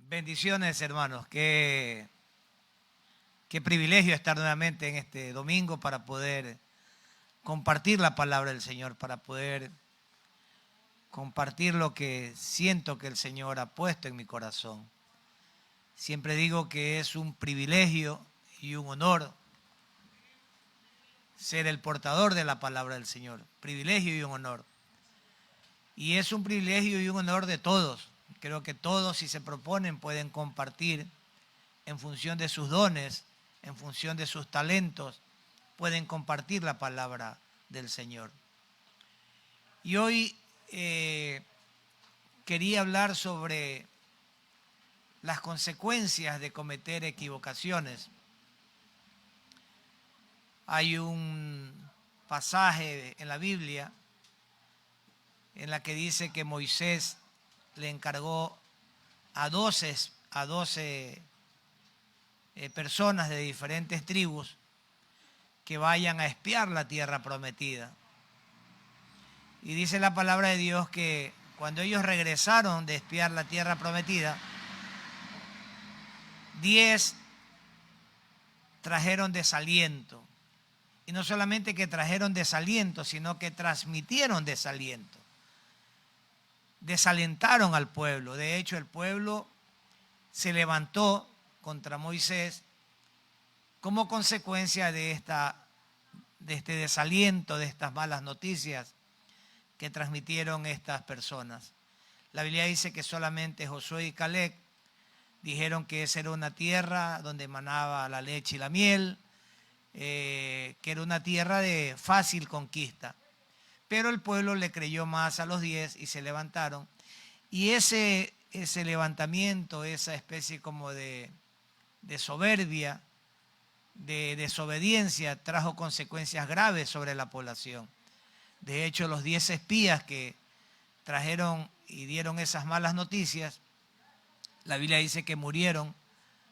Bendiciones, hermanos. Qué privilegio estar nuevamente en este domingo para poder compartir la palabra del Señor, para poder compartir lo que siento que el Señor ha puesto en mi corazón. Siempre digo que es un privilegio y un honor ser el portador de la palabra del Señor. Privilegio y un honor. Y es un privilegio y un honor de todos. Creo que todos, si se proponen, pueden compartir en función de sus dones, en función de sus talentos, pueden compartir la palabra del Señor. Y hoy quería hablar sobre las consecuencias de cometer equivocaciones. Hay un pasaje en la Biblia en la que dice que Moisés le encargó a 12 personas de diferentes tribus que vayan a espiar la tierra prometida. Y dice la palabra de Dios que cuando ellos regresaron de espiar la tierra prometida, 10 trajeron desaliento. Y no solamente que trajeron desaliento, sino que transmitieron desaliento. Desalentaron al pueblo. De hecho, el pueblo se levantó contra Moisés como consecuencia de este desaliento, de estas malas noticias que transmitieron estas personas. La Biblia dice que solamente Josué y Caleb dijeron que esa era una tierra donde emanaba la leche y la miel, que era una tierra de fácil conquista. Pero el pueblo le creyó más a los 10 y se levantaron. Y ese levantamiento, esa especie como de soberbia, de desobediencia, trajo consecuencias graves sobre la población. De hecho, los 10 espías que trajeron y dieron esas malas noticias, la Biblia dice que murieron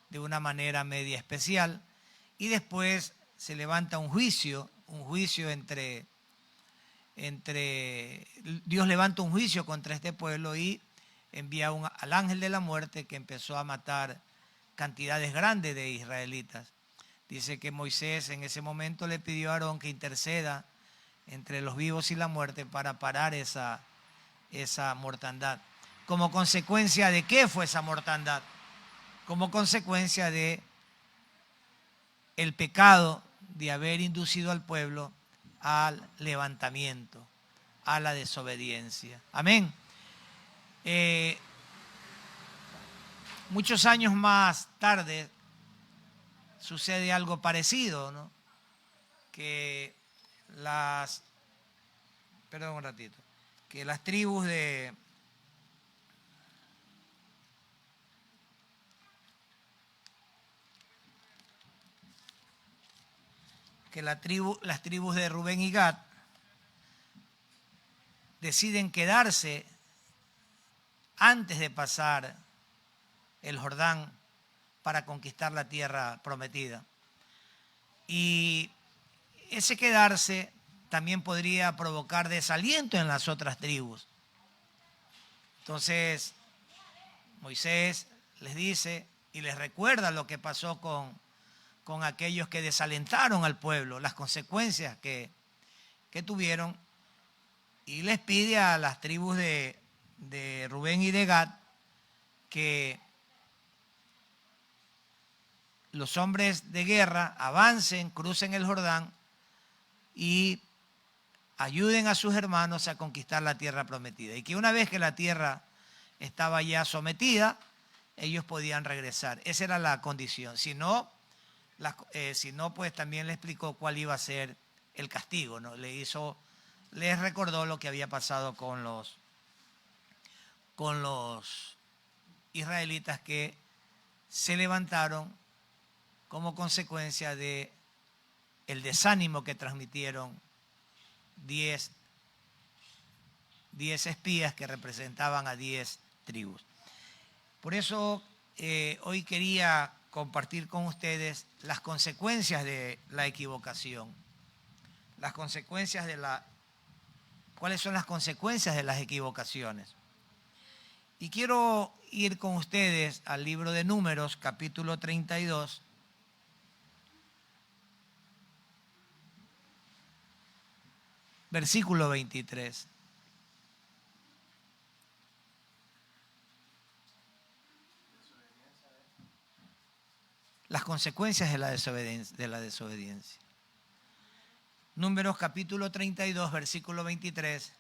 de una manera media especial, y después se levanta un juicio Dios levanta un juicio contra este pueblo y envía al ángel de la muerte, que empezó a matar cantidades grandes de israelitas. Dice que Moisés en ese momento le pidió a Aarón que interceda entre los vivos y la muerte para parar esa mortandad. ¿Como consecuencia de qué fue esa mortandad? Como consecuencia de el pecado de haber inducido al pueblo al levantamiento, a la desobediencia. Amén. Muchos años más tarde sucede algo parecido, ¿no? Que las tribus de las tribus de Rubén y Gad deciden quedarse antes de pasar el Jordán para conquistar la tierra prometida. Y ese quedarse también podría provocar desaliento en las otras tribus. Entonces, Moisés les dice y les recuerda lo que pasó con aquellos que desalentaron al pueblo, las consecuencias que tuvieron, y les pide a las tribus de Rubén y de Gad que los hombres de guerra avancen, crucen el Jordán y ayuden a sus hermanos a conquistar la tierra prometida. Y que una vez que la tierra estaba ya sometida, ellos podían regresar. Esa era la condición. Si no, pues también le explicó cuál iba a ser el castigo, ¿no? Les recordó lo que había pasado con los israelitas que se levantaron como consecuencia de el desánimo que transmitieron 10 espías que representaban a 10 tribus. Por eso hoy quería compartir con ustedes las consecuencias de la equivocación. ¿Cuáles son las consecuencias de las equivocaciones? Y quiero ir con ustedes al libro de Números, capítulo 32. Versículo 23. Las consecuencias de la desobediencia. Números capítulo 32, versículo 23.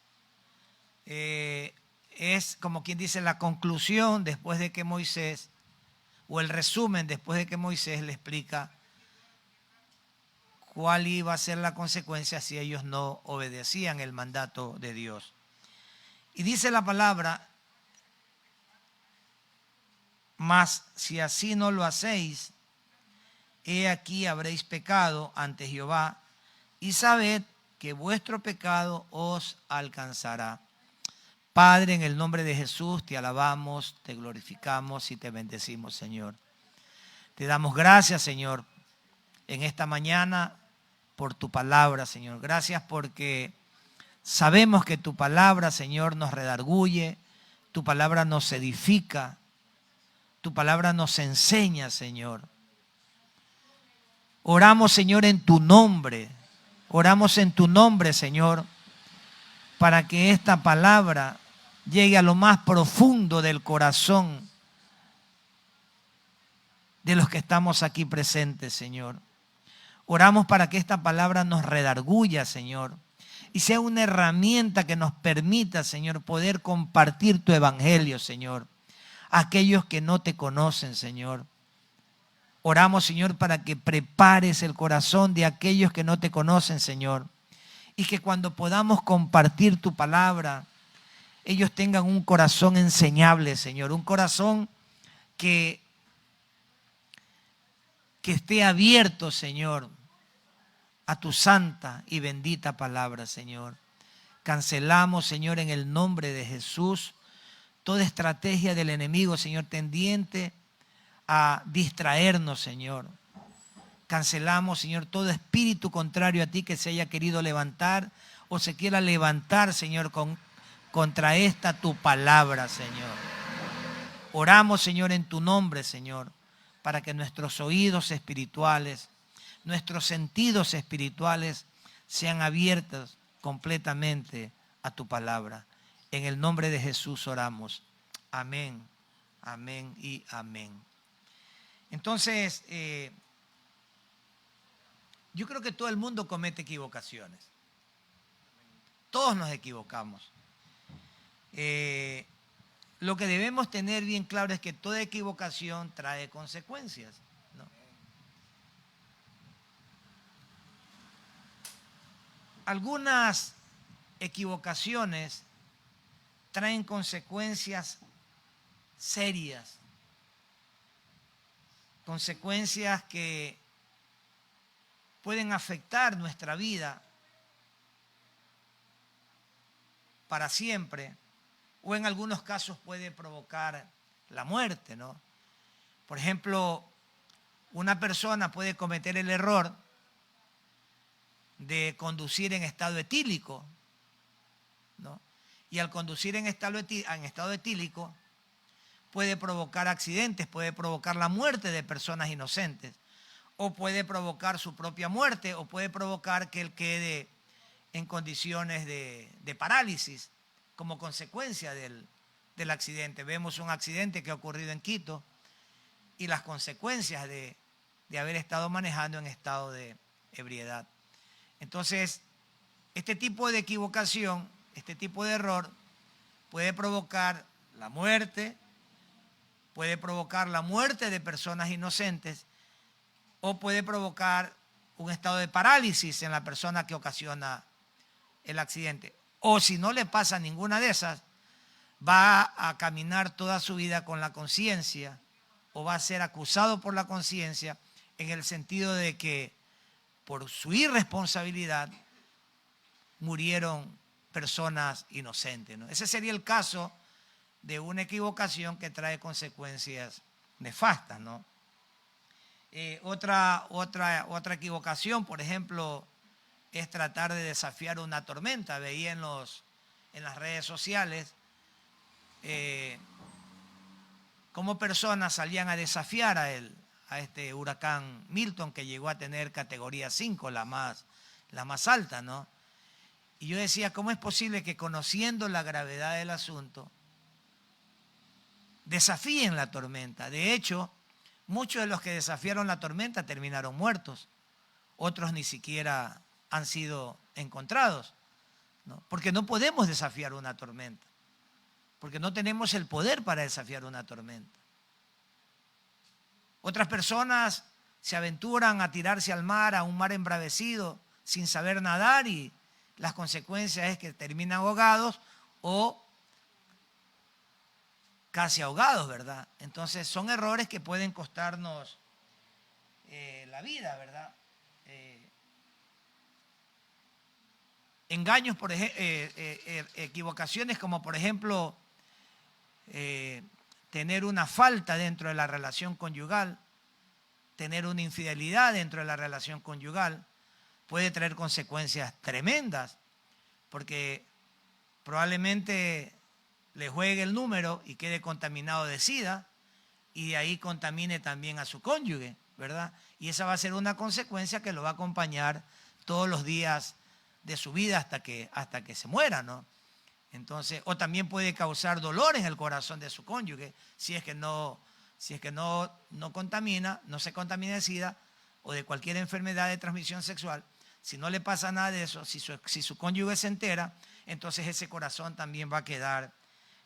Es como quien dice la conclusión después de que Moisés, o el resumen después de que Moisés le explica cuál iba a ser la consecuencia si ellos no obedecían el mandato de Dios. Y dice la palabra: mas si así no lo hacéis, he aquí habréis pecado ante Jehová, y sabed que vuestro pecado os alcanzará. Padre, en el nombre de Jesús te alabamos, te glorificamos y te bendecimos, Señor. Te damos gracias, Señor, en esta mañana por tu palabra, Señor. Gracias porque sabemos que tu palabra, Señor, nos redarguye, tu palabra nos edifica, tu palabra nos enseña, Señor. Oramos, Señor, en tu nombre. Oramos en tu nombre, Señor, para que esta palabra llegue a lo más profundo del corazón de los que estamos aquí presentes, Señor. Oramos para que esta palabra nos redarguya, Señor, y sea una herramienta que nos permita, Señor, poder compartir tu evangelio, Señor, a aquellos que no te conocen, Señor. Oramos, Señor, para que prepares el corazón de aquellos que no te conocen, Señor, y que cuando podamos compartir tu palabra, ellos tengan un corazón enseñable, Señor, un corazón que esté abierto, Señor, a tu santa y bendita palabra, Señor. Cancelamos, Señor, en el nombre de Jesús, toda estrategia del enemigo, Señor, tendiente a distraernos, Señor. Cancelamos, Señor, todo espíritu contrario a ti que se haya querido levantar o se quiera levantar, Señor, contra esta tu palabra, Señor. Oramos, Señor, en tu nombre, Señor, para que nuestros oídos espirituales, nuestros sentidos espirituales sean abiertos completamente a tu palabra. En el nombre de Jesús oramos. Amén, amén y amén. Entonces, yo creo que todo el mundo comete equivocaciones. Todos nos equivocamos. Lo que debemos tener bien claro es que toda equivocación trae consecuencias, ¿no? Algunas equivocaciones traen consecuencias serias, consecuencias que pueden afectar nuestra vida para siempre, o en algunos casos puede provocar la muerte, ¿no? Por ejemplo, una persona puede cometer el error de conducir en estado etílico, ¿no? Y al conducir en estado etílico puede provocar accidentes, puede provocar la muerte de personas inocentes, o puede provocar su propia muerte, o puede provocar que él quede en condiciones de parálisis como consecuencia del accidente. Vemos un accidente que ha ocurrido en Quito y las consecuencias de haber estado manejando en estado de ebriedad. Entonces, este tipo de equivocación, este tipo de error puede provocar la muerte, puede provocar la muerte de personas inocentes, o puede provocar un estado de parálisis en la persona que ocasiona el accidente. O si no le pasa ninguna de esas, va a caminar toda su vida con la conciencia, o va a ser acusado por la conciencia, en el sentido de que por su irresponsabilidad murieron personas inocentes, ¿no? Ese sería el caso de una equivocación que trae consecuencias nefastas, ¿no? Otra equivocación, por ejemplo, es tratar de desafiar una tormenta. Veía en las redes sociales cómo personas salían a desafiar a este huracán Milton, que llegó a tener categoría 5, la más alta, ¿no? Y yo decía, ¿cómo es posible que conociendo la gravedad del asunto desafíen la tormenta? De hecho, muchos de los que desafiaron la tormenta terminaron muertos. Otros ni siquiera han sido encontrados, ¿no? Porque no podemos desafiar una tormenta, porque no tenemos el poder para desafiar una tormenta. Otras personas se aventuran a tirarse al mar, a un mar embravecido, sin saber nadar, y las consecuencias es que terminan ahogados o casi ahogados, ¿verdad? Entonces son errores que pueden costarnos la vida, ¿verdad? Engaños, por equivocaciones como por ejemplo tener una falta dentro de la relación conyugal, tener una infidelidad dentro de la relación conyugal, puede traer consecuencias tremendas, porque probablemente le juegue el número y quede contaminado de SIDA, y de ahí contamine también a su cónyuge, ¿verdad? Y esa va a ser una consecuencia que lo va a acompañar todos los días de su vida hasta que se muera, ¿no? Entonces, o también puede causar dolor en el corazón de su cónyuge si es que no contamina, no se contamina de SIDA o de cualquier enfermedad de transmisión sexual. Si no le pasa nada de eso, si su cónyuge se entera, entonces ese corazón también va a quedar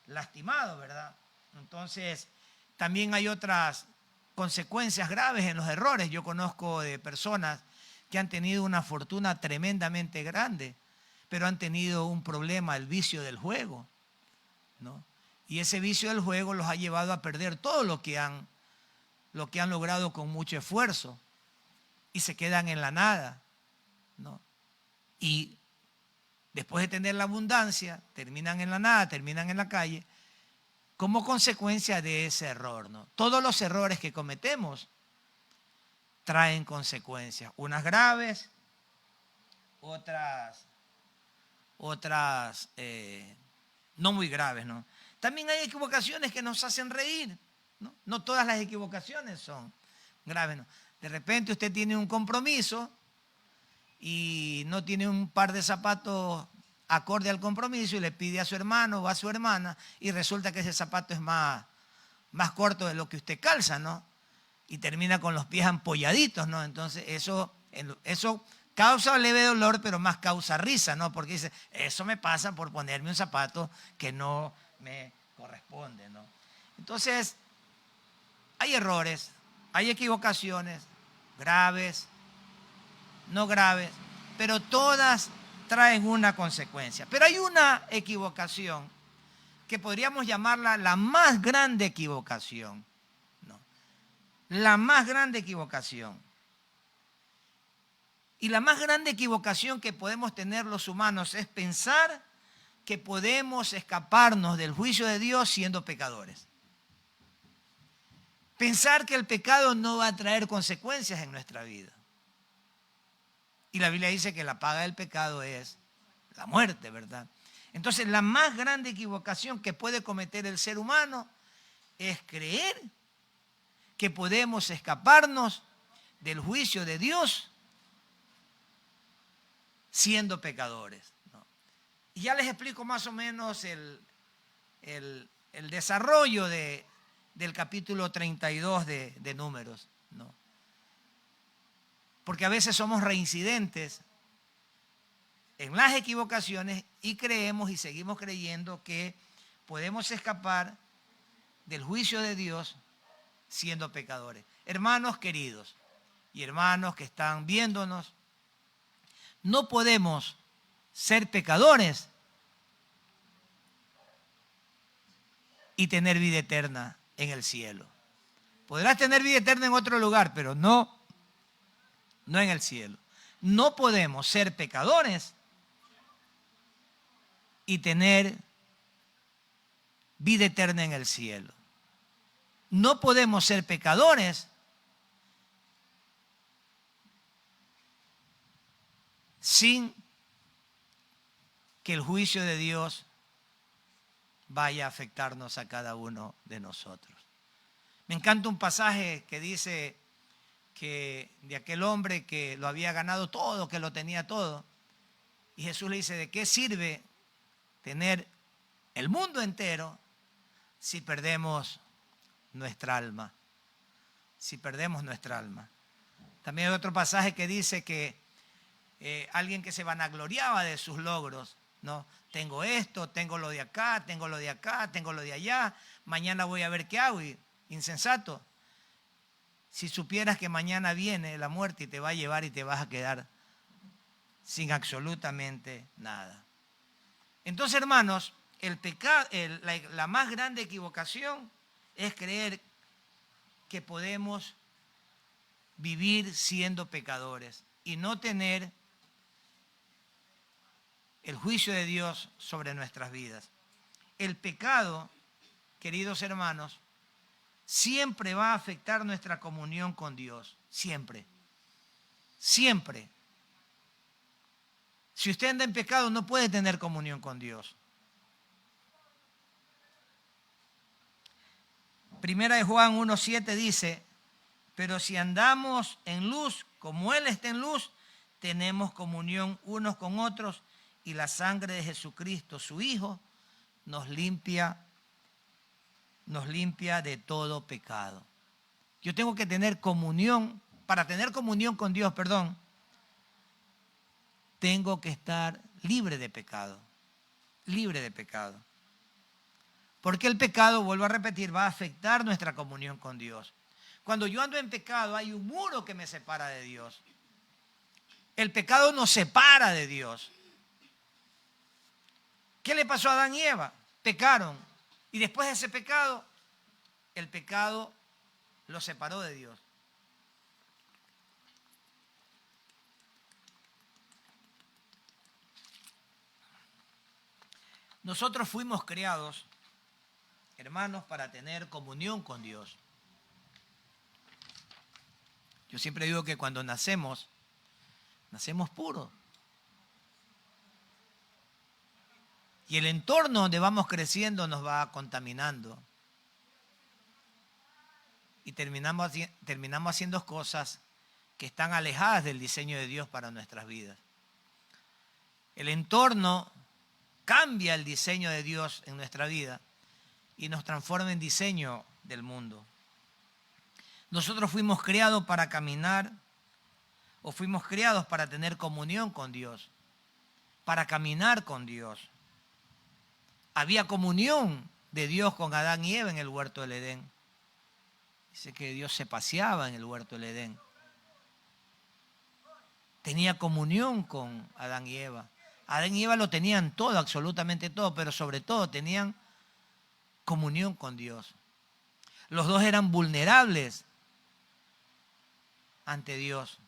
lastimado, ¿verdad? Entonces, también hay otras consecuencias graves en los errores. Yo conozco de personas que han tenido una fortuna tremendamente grande, pero han tenido un problema, el vicio del juego, ¿no? Y ese vicio del juego los ha llevado a perder todo lo que han logrado con mucho esfuerzo, y se quedan en la nada, ¿no? Y después de tener la abundancia, terminan en la nada, terminan en la calle, como consecuencia de ese error, ¿no? Todos los errores que cometemos traen consecuencias, unas graves, otras no muy graves, ¿no? También hay equivocaciones que nos hacen reír, ¿no? No todas las equivocaciones son graves, ¿no? De repente usted tiene un compromiso y no tiene un par de zapatos acorde al compromiso y le pide a su hermano o a su hermana, y resulta que ese zapato es más corto de lo que usted calza, ¿no? Y termina con los pies ampolladitos, ¿no? Entonces eso causa leve dolor, pero más causa risa, ¿no? Porque dice, eso me pasa por ponerme un zapato que no me corresponde, ¿no? Entonces, hay errores, hay equivocaciones graves, no graves, pero todas traen una consecuencia. Pero hay una equivocación que podríamos llamarla la más grande equivocación, ¿no? La más grande equivocación. Y la más grande equivocación que podemos tener los humanos es pensar que podemos escaparnos del juicio de Dios siendo pecadores. Pensar que el pecado no va a traer consecuencias en nuestra vida. Y la Biblia dice que la paga del pecado es la muerte, ¿verdad? Entonces, la más grande equivocación que puede cometer el ser humano es creer que podemos escaparnos del juicio de Dios siendo pecadores, ¿no? Y ya les explico más o menos el desarrollo del capítulo 32 de Números, ¿no? Porque a veces somos reincidentes en las equivocaciones y creemos y seguimos creyendo que podemos escapar del juicio de Dios siendo pecadores. Hermanos queridos y hermanos que están viéndonos, no podemos ser pecadores y tener vida eterna en el cielo. Podrás tener vida eterna en otro lugar, pero no en el cielo. No podemos ser pecadores y tener vida eterna en el cielo. No podemos ser pecadores sin que el juicio de Dios vaya a afectarnos a cada uno de nosotros. Me encanta un pasaje que dice que de aquel hombre que lo había ganado todo, que lo tenía todo. Y Jesús le dice, ¿de qué sirve tener el mundo entero si perdemos nuestra alma? Si perdemos nuestra alma. También hay otro pasaje que dice que alguien que se vanagloriaba de sus logros, ¿no? Tengo esto, tengo lo de acá, tengo lo de acá, tengo lo de allá, mañana voy a ver qué hago. Y, insensato, si supieras que mañana viene la muerte y te va a llevar y te vas a quedar sin absolutamente nada. Entonces, hermanos, el pecado, la más grande equivocación es creer que podemos vivir siendo pecadores y no tener el juicio de Dios sobre nuestras vidas. El pecado, queridos hermanos, siempre va a afectar nuestra comunión con Dios. Siempre. Siempre. Si usted anda en pecado, no puede tener comunión con Dios. Primera de Juan 1:7 dice, pero si andamos en luz, como Él está en luz, tenemos comunión unos con otros y la sangre de Jesucristo, su Hijo, nos limpia de todo pecado. Yo tengo que tener comunión, para tener comunión con Dios, tengo que estar libre de pecado, libre de pecado. Porque el pecado, vuelvo a repetir, va a afectar nuestra comunión con Dios. Cuando yo ando en pecado, hay un muro que me separa de Dios. El pecado nos separa de Dios. ¿Qué le pasó a Adán y Eva? Pecaron. Y después de ese pecado, el pecado los separó de Dios. Nosotros fuimos creados, hermanos, para tener comunión con Dios. Yo siempre digo que cuando nacemos puros. Y el entorno donde vamos creciendo nos va contaminando. Y terminamos haciendo cosas que están alejadas del diseño de Dios para nuestras vidas. El entorno cambia el diseño de Dios en nuestra vida y nos transforma en diseño del mundo. Nosotros fuimos creados para caminar, o fuimos creados para tener comunión con Dios, para caminar con Dios. Había comunión de Dios con Adán y Eva en el huerto del Edén. Dice que Dios se paseaba en el huerto del Edén. Tenía comunión con Adán y Eva. Adán y Eva lo tenían todo, absolutamente todo, pero sobre todo tenían comunión con Dios. Los dos eran vulnerables ante Dios.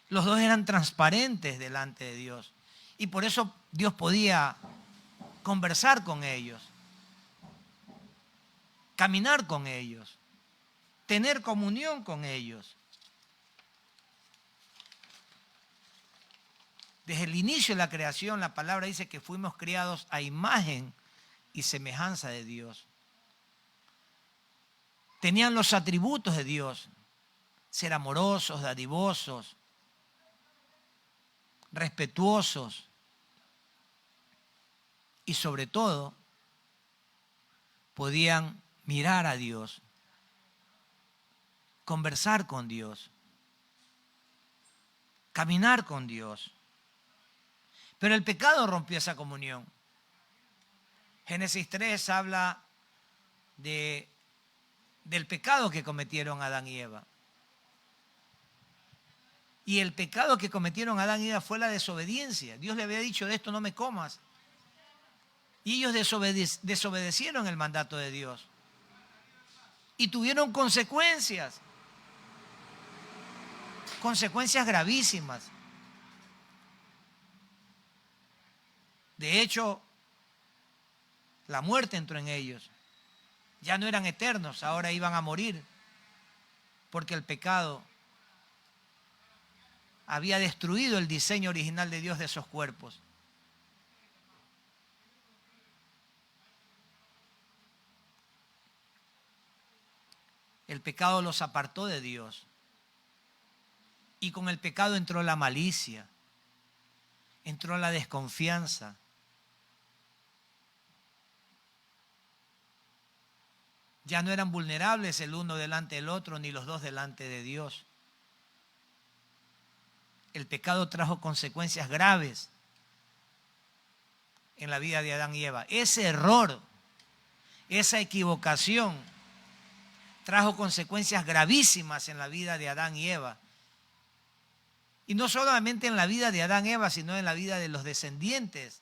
Los dos eran transparentes delante de Dios. Y por eso Dios podía conversar con ellos, caminar con ellos, tener comunión con ellos. Desde el inicio de la creación, la palabra dice que fuimos creados a imagen y semejanza de Dios. Tenían los atributos de Dios: ser amorosos, dadivosos, respetuosos y sobre todo podían mirar a Dios, conversar con Dios, caminar con Dios. Pero el pecado rompió esa comunión. Génesis 3 habla del pecado que cometieron Adán y Eva. Y el pecado que cometieron Adán y Eva fue la desobediencia. Dios le había dicho: de esto no me comas. Y ellos desobedecieron el mandato de Dios. Y tuvieron consecuencias. Consecuencias gravísimas. De hecho, la muerte entró en ellos. Ya no eran eternos, ahora iban a morir. Porque el pecado había destruido el diseño original de Dios de esos cuerpos. El pecado los apartó de Dios. Y con el pecado entró la malicia, entró la desconfianza. Ya no eran vulnerables el uno delante del otro, ni los dos delante de Dios. El pecado trajo consecuencias graves en la vida de Adán y Eva. Ese error, esa equivocación, trajo consecuencias gravísimas en la vida de Adán y Eva. Y no solamente en la vida de Adán y Eva, sino en la vida de los descendientes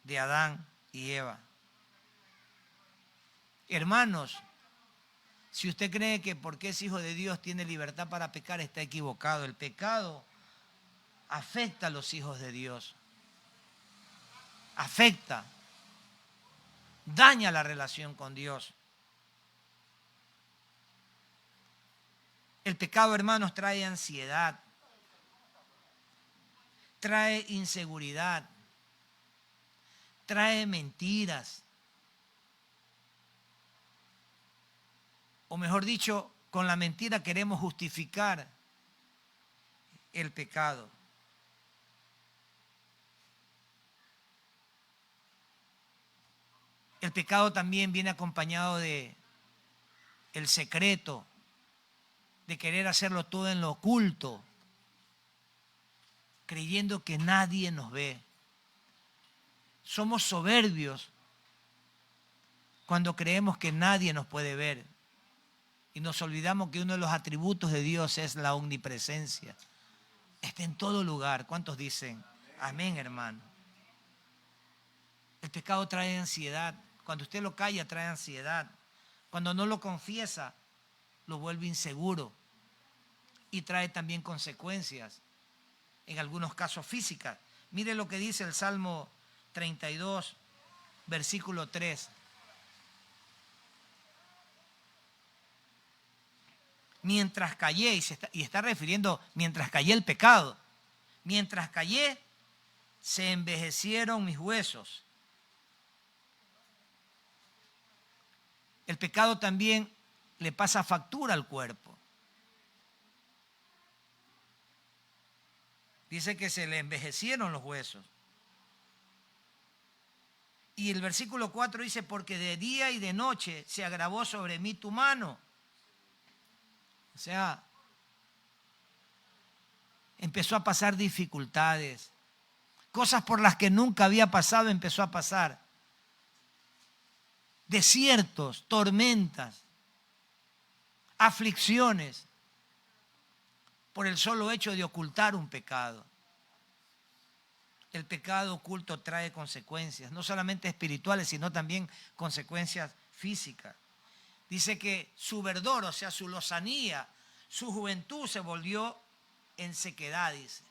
de Adán y Eva. Hermanos, si usted cree que porque es hijo de Dios tiene libertad para pecar, está equivocado. El pecado afecta a los hijos de Dios. Afecta, daña la relación con Dios. El pecado, hermanos, trae ansiedad, trae inseguridad, trae mentiras. O mejor dicho, con la mentira queremos justificar el pecado. El pecado también viene acompañado de el secreto, de querer hacerlo todo en lo oculto, creyendo que nadie nos ve. Somos soberbios cuando creemos que nadie nos puede ver y nos olvidamos que uno de los atributos de Dios es la omnipresencia. Está en todo lugar. ¿Cuántos dicen amén, hermano? El pecado trae ansiedad. Cuando usted lo calla, trae ansiedad. Cuando no lo confiesa, lo vuelve inseguro y trae también consecuencias, en algunos casos físicas. Mire lo que dice el Salmo 32, versículo 3. Mientras callé, y está refiriendo mientras callé el pecado, mientras callé, se envejecieron mis huesos. El pecado también le pasa factura al cuerpo. Dice que se le envejecieron los huesos. Y el versículo 4 dice, porque de día y de noche se agravó sobre mí tu mano. O sea, empezó a pasar dificultades. Cosas por las que nunca había pasado empezó a pasar. Desiertos, tormentas, aflicciones, por el solo hecho de ocultar un pecado. El pecado oculto trae consecuencias, no solamente espirituales, sino también consecuencias físicas. Dice que su verdor, o sea, su lozanía, su juventud se volvió en sequedad, dice.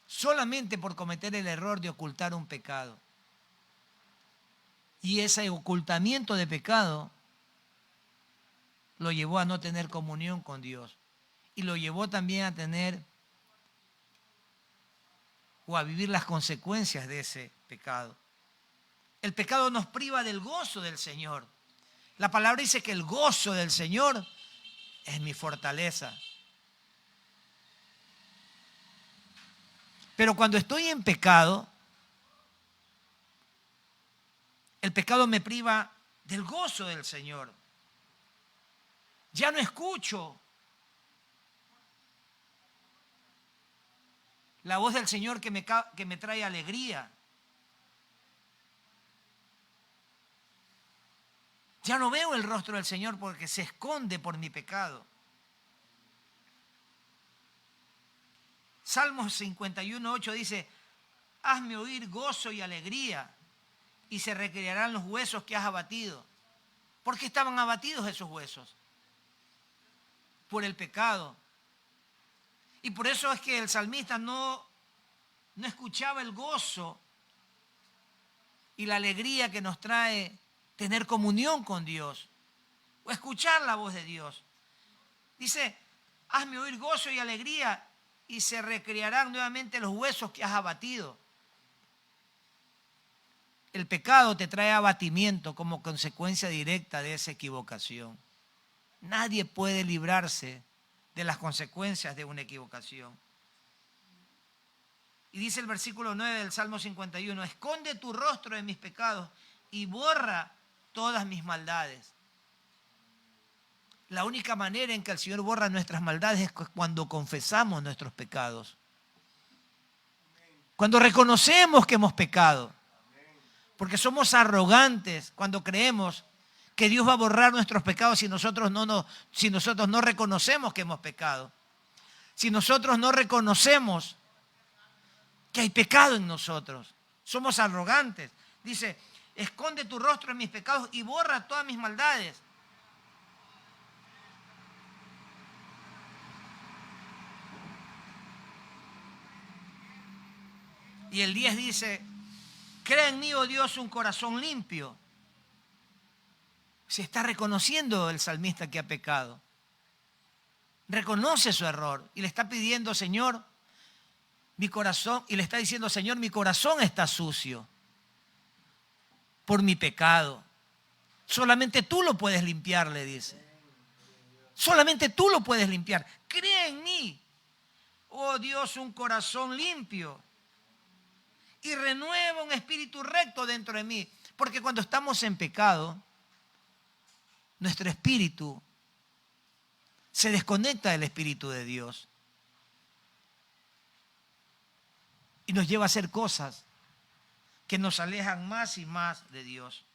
Solamente por cometer el error de ocultar un pecado. Y ese ocultamiento de pecado lo llevó a no tener comunión con Dios. Y lo llevó también a tener o a vivir las consecuencias de ese pecado. El pecado nos priva del gozo del Señor. La palabra dice que el gozo del Señor es mi fortaleza. Pero cuando estoy en pecado, el pecado me priva del gozo del Señor. Ya no escucho la voz del Señor que me trae alegría. Ya no veo el rostro del Señor porque se esconde por mi pecado. Salmos 51:8 dice, hazme oír gozo y alegría y se recrearán los huesos que has abatido. ¿Por qué estaban abatidos esos huesos? Por el pecado. Y por eso es que el salmista no escuchaba el gozo y la alegría que nos trae tener comunión con Dios o escuchar la voz de Dios. Dice, hazme oír gozo y alegría y se recrearán nuevamente los huesos que has abatido. El pecado te trae abatimiento como consecuencia directa de esa equivocación. Nadie puede librarse de las consecuencias de una equivocación. Y dice el versículo 9 del Salmo 51, esconde tu rostro de mis pecados y borra todas mis maldades. La única manera en que el Señor borra nuestras maldades es cuando confesamos nuestros pecados. Cuando reconocemos que hemos pecado. Porque somos arrogantes cuando creemos que Dios va a borrar nuestros pecados si nosotros no reconocemos que hemos pecado. Si nosotros no reconocemos que hay pecado en nosotros. Somos arrogantes. Dice, esconde tu rostro en mis pecados y borra todas mis maldades. Y el 10 dice, crea en mí, oh Dios, un corazón limpio. Se está reconociendo el salmista que ha pecado. Reconoce su error y le está pidiendo, Señor, mi corazón, y le está diciendo, Señor, mi corazón está sucio por mi pecado. Solamente tú lo puedes limpiar, le dice. Solamente tú lo puedes limpiar. Crea en mí, oh Dios, un corazón limpio. Y renueva un espíritu recto dentro de mí. Porque cuando estamos en pecado, nuestro espíritu se desconecta del Espíritu de Dios. Y nos lleva a hacer cosas que nos alejan más y más de Dios.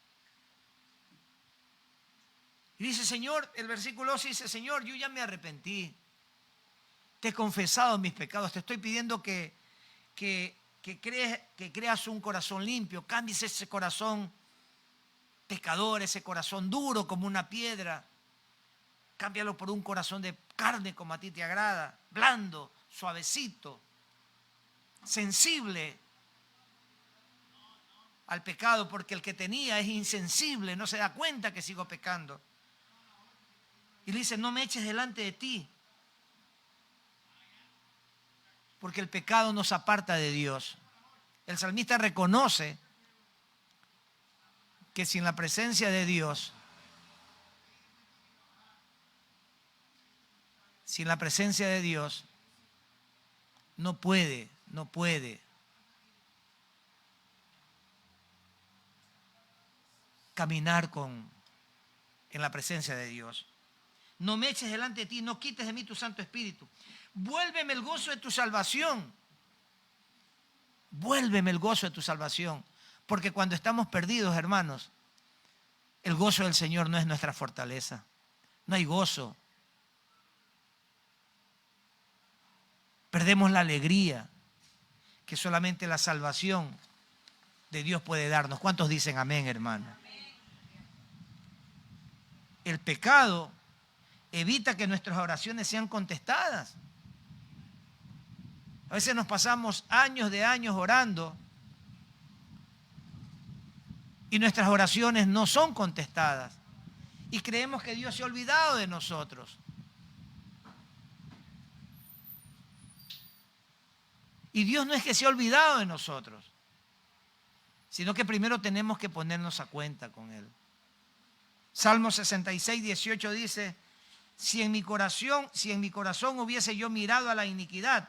Y dice, Señor, el versículo 11 dice, Señor, yo ya me arrepentí. Te he confesado mis pecados. Te estoy pidiendo que creas un corazón limpio. Cambies ese corazón pecador, ese corazón duro como una piedra. Cámbialo por un corazón de carne como a ti te agrada. Blando, suavecito, sensible al pecado, porque el que tenía es insensible, no se da cuenta que sigo pecando. Y le dice, no me eches delante de ti, porque el pecado nos aparta de Dios. El salmista reconoce que sin la presencia de Dios, no puede caminar en la presencia de Dios. No me eches delante de ti, no quites de mí tu Santo Espíritu. Vuélveme el gozo de tu salvación. Vuélveme el gozo de tu salvación. Porque cuando estamos perdidos, hermanos, el gozo del Señor no es nuestra fortaleza. No hay gozo. Perdemos la alegría que solamente la salvación de Dios puede darnos. ¿Cuántos dicen amén, hermano? El pecado evita que nuestras oraciones sean contestadas. A veces nos pasamos años de años orando y nuestras oraciones no son contestadas. Y creemos que Dios se ha olvidado de nosotros. Y Dios no es que se ha olvidado de nosotros, sino que primero tenemos que ponernos a cuenta con Él. Salmo 66, 18 dice, si en mi corazón hubiese yo mirado a la iniquidad,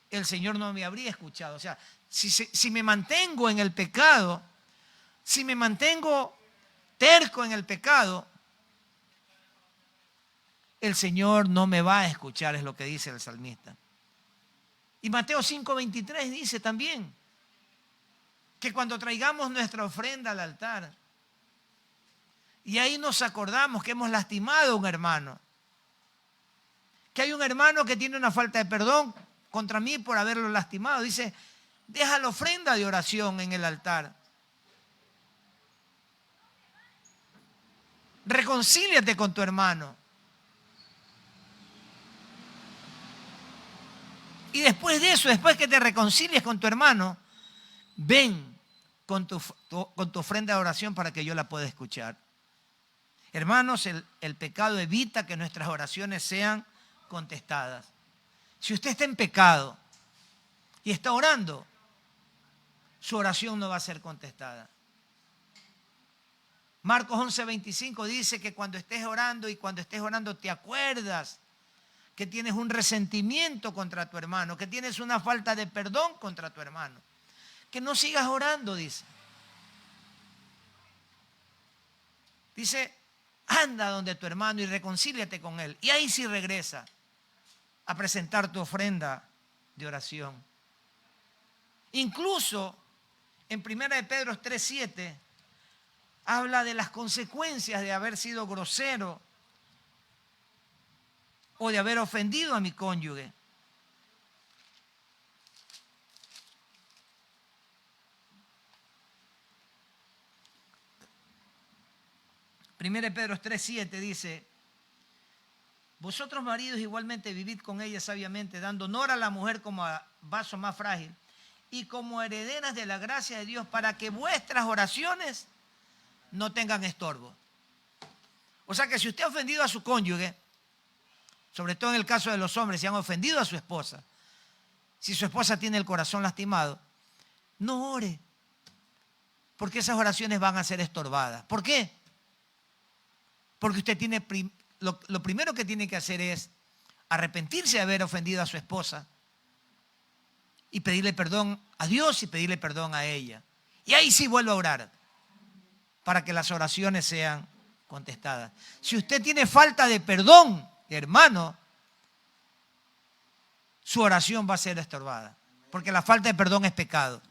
el Señor no me habría escuchado. O sea, si me mantengo en el pecado, si me mantengo terco en el pecado, el Señor no me va a escuchar, es lo que dice el salmista. Y Mateo 5:23 dice también que cuando traigamos nuestra ofrenda al altar y ahí nos acordamos que hemos lastimado a un hermano, que hay un hermano que tiene una falta de perdón contra mí por haberlo lastimado, dice, deja la ofrenda de oración en el altar. Reconcíliate con tu hermano. Y después de eso, después que te reconcilies con tu hermano, ven con tu ofrenda de oración para que yo la pueda escuchar. Hermanos, el pecado evita que nuestras oraciones sean contestadas. Si usted está en pecado y está orando, su oración no va a ser contestada. Marcos 11:25 dice que cuando estés orando te acuerdas que tienes un resentimiento contra tu hermano, que tienes una falta de perdón contra tu hermano. Que no sigas orando, dice. Dice, anda donde tu hermano y reconcíliate con él. Y ahí sí regresa a presentar tu ofrenda de oración. Incluso en 1 de Pedro 3:7 habla de las consecuencias de haber sido grosero o de haber ofendido a mi cónyuge. Primera de Pedro 3:7 dice, vosotros maridos igualmente vivid con ella sabiamente, dando honor a la mujer como a vaso más frágil y como herederas de la gracia de Dios, para que vuestras oraciones no tengan estorbo. O sea que si usted ha ofendido a su cónyuge, sobre todo en el caso de los hombres, si han ofendido a su esposa, si su esposa tiene el corazón lastimado, no ore, porque esas oraciones van a ser estorbadas. ¿Por qué? Porque usted tiene, lo primero que tiene que hacer es arrepentirse de haber ofendido a su esposa y pedirle perdón a Dios y pedirle perdón a ella. Y ahí sí vuelve a orar para que las oraciones sean contestadas. Si usted tiene falta de perdón, hermano, su oración va a ser estorbada, porque la falta de perdón es pecado.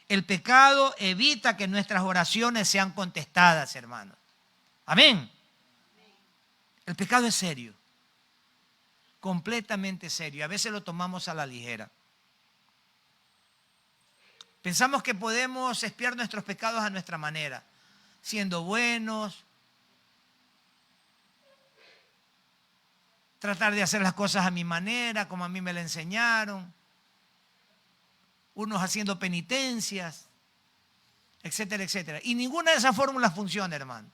El pecado evita que nuestras oraciones sean contestadas, hermano. Amén. El pecado es serio, completamente serio. A veces lo tomamos a la ligera. Pensamos que podemos expiar nuestros pecados a nuestra manera, siendo buenos, tratar de hacer las cosas a mi manera, como a mí me la enseñaron, unos haciendo penitencias, etcétera, etcétera. Y ninguna de esas fórmulas funciona, hermano,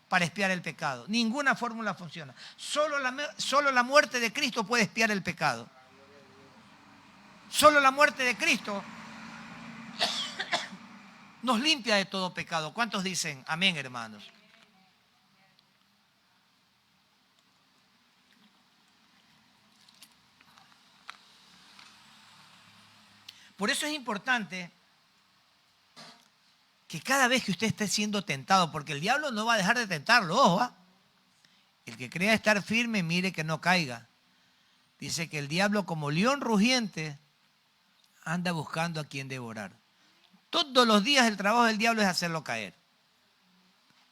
para expiar el pecado. Ninguna fórmula funciona. Solo la muerte de Cristo puede expiar el pecado. Solo la muerte de Cristo nos limpia de todo pecado. ¿Cuántos dicen amén, hermanos? Por eso es importante que cada vez que usted esté siendo tentado, porque el diablo no va a dejar de tentarlo, ojo, ¿eh? El que crea estar firme, mire que no caiga. Dice que el diablo, como león rugiente, anda buscando a quien devorar. Todos los días el trabajo del diablo es hacerlo caer.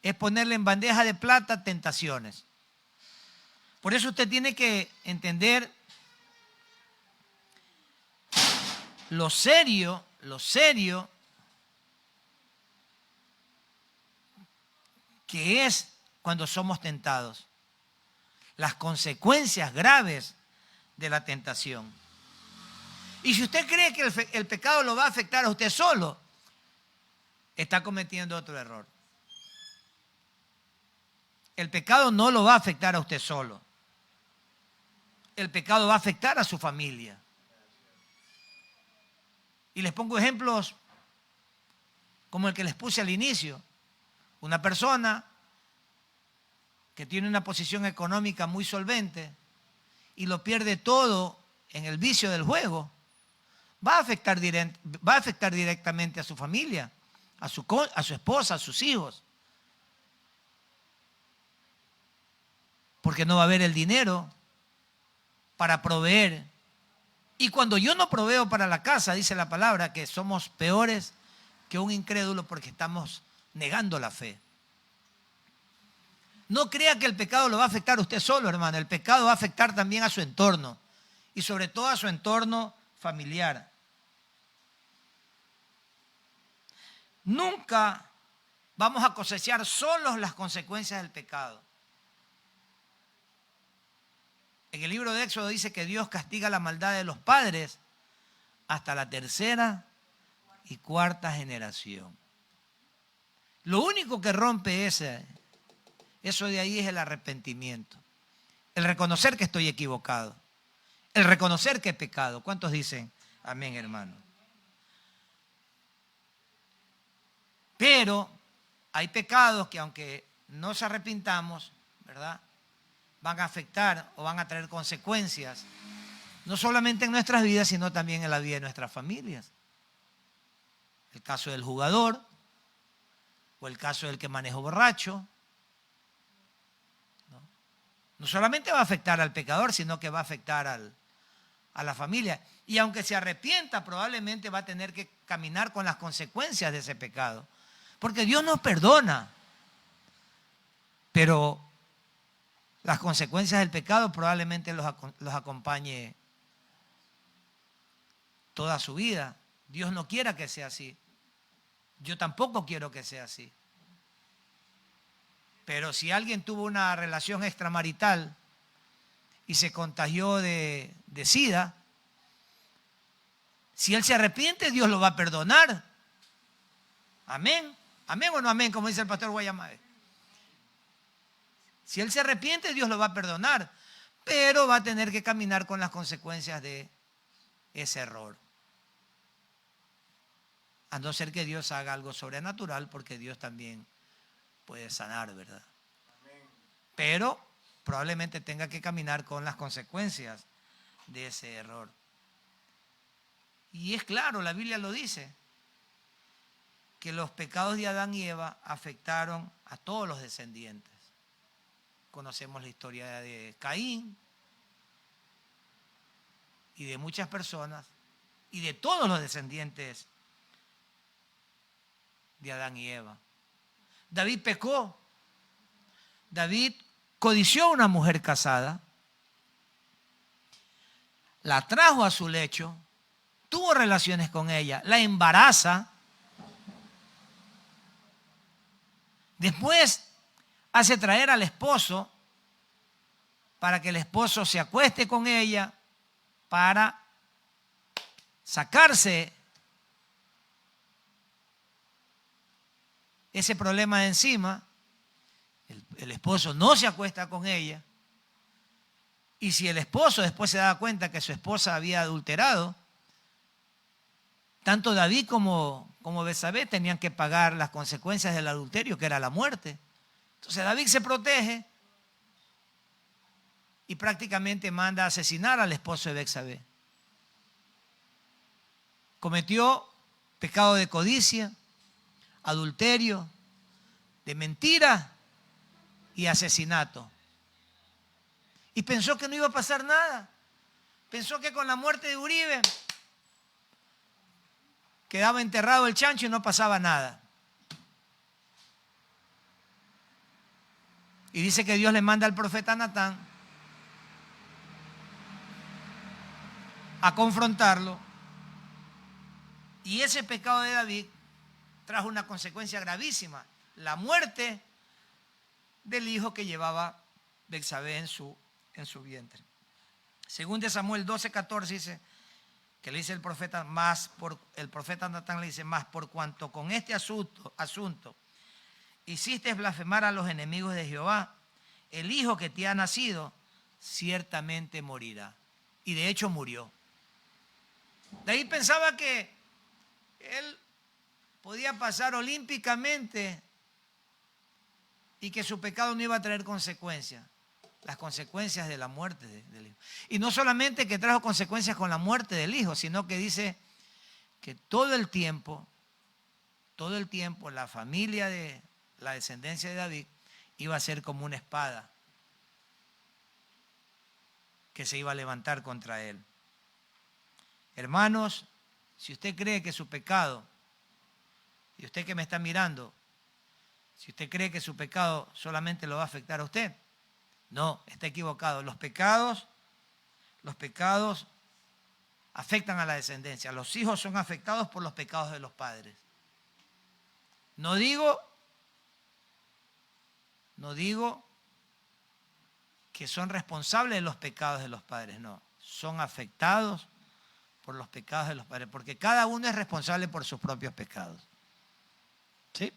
Es ponerle en bandeja de plata tentaciones. Por eso usted tiene que entender lo serio que es cuando somos tentados. Las consecuencias graves de la tentación. Y si usted cree que el pecado lo va a afectar a usted solo, está cometiendo otro error. El pecado no lo va a afectar a usted solo. El pecado va a afectar a su familia. Y les pongo ejemplos como el que les puse al inicio. Una persona que tiene una posición económica muy solvente y lo pierde todo en el vicio del juego, va a afectar directamente a su familia, a su esposa, a sus hijos. Porque no va a haber el dinero para proveer. Y cuando yo no proveo para la casa, dice la palabra, que somos peores que un incrédulo porque estamos negando la fe. No crea que el pecado lo va a afectar a usted solo, hermano. El pecado va a afectar también a su entorno y sobre todo a su entorno familiar. Nunca vamos a cosechar solos las consecuencias del pecado. En el libro de Éxodo dice que Dios castiga la maldad de los padres hasta la tercera y cuarta generación. Lo único que rompe eso de ahí es el arrepentimiento. El reconocer que estoy equivocado. El reconocer que he pecado. ¿Cuántos dicen amén, hermano? Pero hay pecados que aunque no nos arrepintamos, ¿verdad?, van a afectar o van a traer consecuencias, no solamente en nuestras vidas, sino también en la vida de nuestras familias. El caso del jugador, o el caso del que maneja borracho. No solamente va a afectar al pecador, sino que va a afectar a la familia. Y aunque se arrepienta, probablemente va a tener que caminar con las consecuencias de ese pecado. Porque Dios nos perdona, pero las consecuencias del pecado probablemente los acompañe toda su vida. Dios no quiera que sea así. Yo tampoco quiero que sea así. Pero si alguien tuvo una relación extramarital y se contagió de SIDA, si él se arrepiente, Dios lo va a perdonar. Amén. Amén o no amén, como dice el pastor Guayamae. Si él se arrepiente, Dios lo va a perdonar, pero va a tener que caminar con las consecuencias de ese error. A no ser que Dios haga algo sobrenatural, porque Dios también puede sanar, ¿verdad? Pero probablemente tenga que caminar con las consecuencias de ese error. Y es claro, la Biblia lo dice, que los pecados de Adán y Eva afectaron a todos los descendientes. Conocemos la historia de Caín y de muchas personas y de todos los descendientes de Adán y Eva. David pecó. David codició a una mujer casada, la trajo a su lecho, tuvo relaciones con ella, la embaraza, después hace traer al esposo para que el esposo se acueste con ella, para sacarse ese problema de encima. El esposo no se acuesta con ella. Y si el esposo después se da cuenta que su esposa había adulterado, tanto David como Betsabé tenían que pagar las consecuencias del adulterio, que era la muerte. Entonces David se protege y prácticamente manda a asesinar al esposo de Betsabé. Cometió pecado de codicia, adulterio, de mentira y asesinato. Y pensó que no iba a pasar nada. Pensó que con la muerte de Uribe quedaba enterrado el chancho y no pasaba nada. Y dice que Dios le manda al profeta Natán a confrontarlo. Y ese pecado de David trajo una consecuencia gravísima: la muerte del hijo que llevaba Betsabé en su vientre. Según de Samuel 12:14 dice, que le dice el profeta Natán le dice, más por cuanto con este asunto hiciste blasfemar a los enemigos de Jehová, el hijo que te ha nacido ciertamente morirá. Y de hecho murió. David pensaba que él podía pasar olímpicamente y que su pecado no iba a traer consecuencias. Las consecuencias de la muerte del hijo. Y no solamente que trajo consecuencias con la muerte del hijo, sino que dice que todo el tiempo, la familia de la descendencia de David iba a ser como una espada que se iba a levantar contra él. Hermanos, si usted cree que su pecado, y usted que me está mirando, si usted cree que su pecado solamente lo va a afectar a usted, no, está equivocado. Los pecados afectan a la descendencia. Los hijos son afectados por los pecados de los padres. No digo que son responsables de los pecados de los padres, no. Son afectados por los pecados de los padres, porque cada uno es responsable por sus propios pecados. ¿Sí?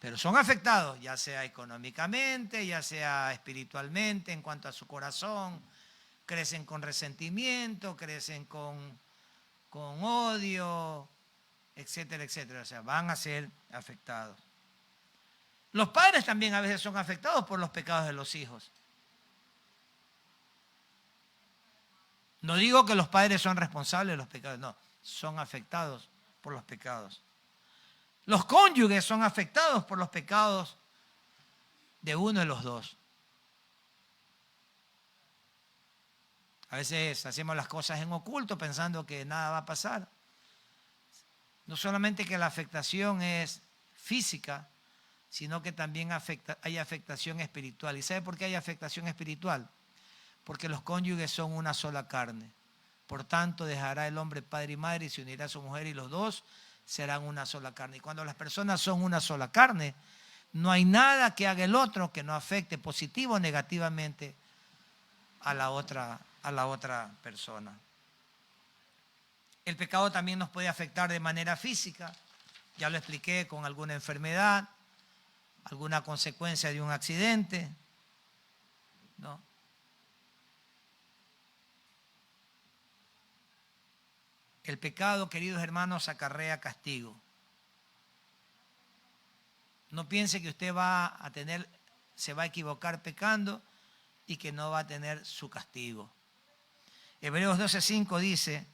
Pero son afectados, ya sea económicamente, ya sea espiritualmente, en cuanto a su corazón. Crecen con resentimiento, crecen con odio, etcétera, etcétera. O sea, van a ser afectados. Los padres también a veces son afectados por los pecados de los hijos. No digo que los padres son responsables de los pecados, no, son afectados por los pecados. Los cónyuges son afectados por los pecados de uno de los dos. A veces hacemos las cosas en oculto pensando que nada va a pasar. No solamente que la afectación es física, sino que también hay afectación espiritual. ¿Y sabe por qué hay afectación espiritual? Porque los cónyuges son una sola carne. Por tanto, dejará el hombre padre y madre y se unirá a su mujer y los dos serán una sola carne. Y cuando las personas son una sola carne, no hay nada que haga el otro que no afecte positivo o negativamente a la otra persona. El pecado también nos puede afectar de manera física. Ya lo expliqué, con alguna enfermedad, alguna consecuencia de un accidente, ¿no? El pecado, queridos hermanos, acarrea castigo. No piense que usted se va a equivocar pecando y que no va a tener su castigo. Hebreos 12:5 dice: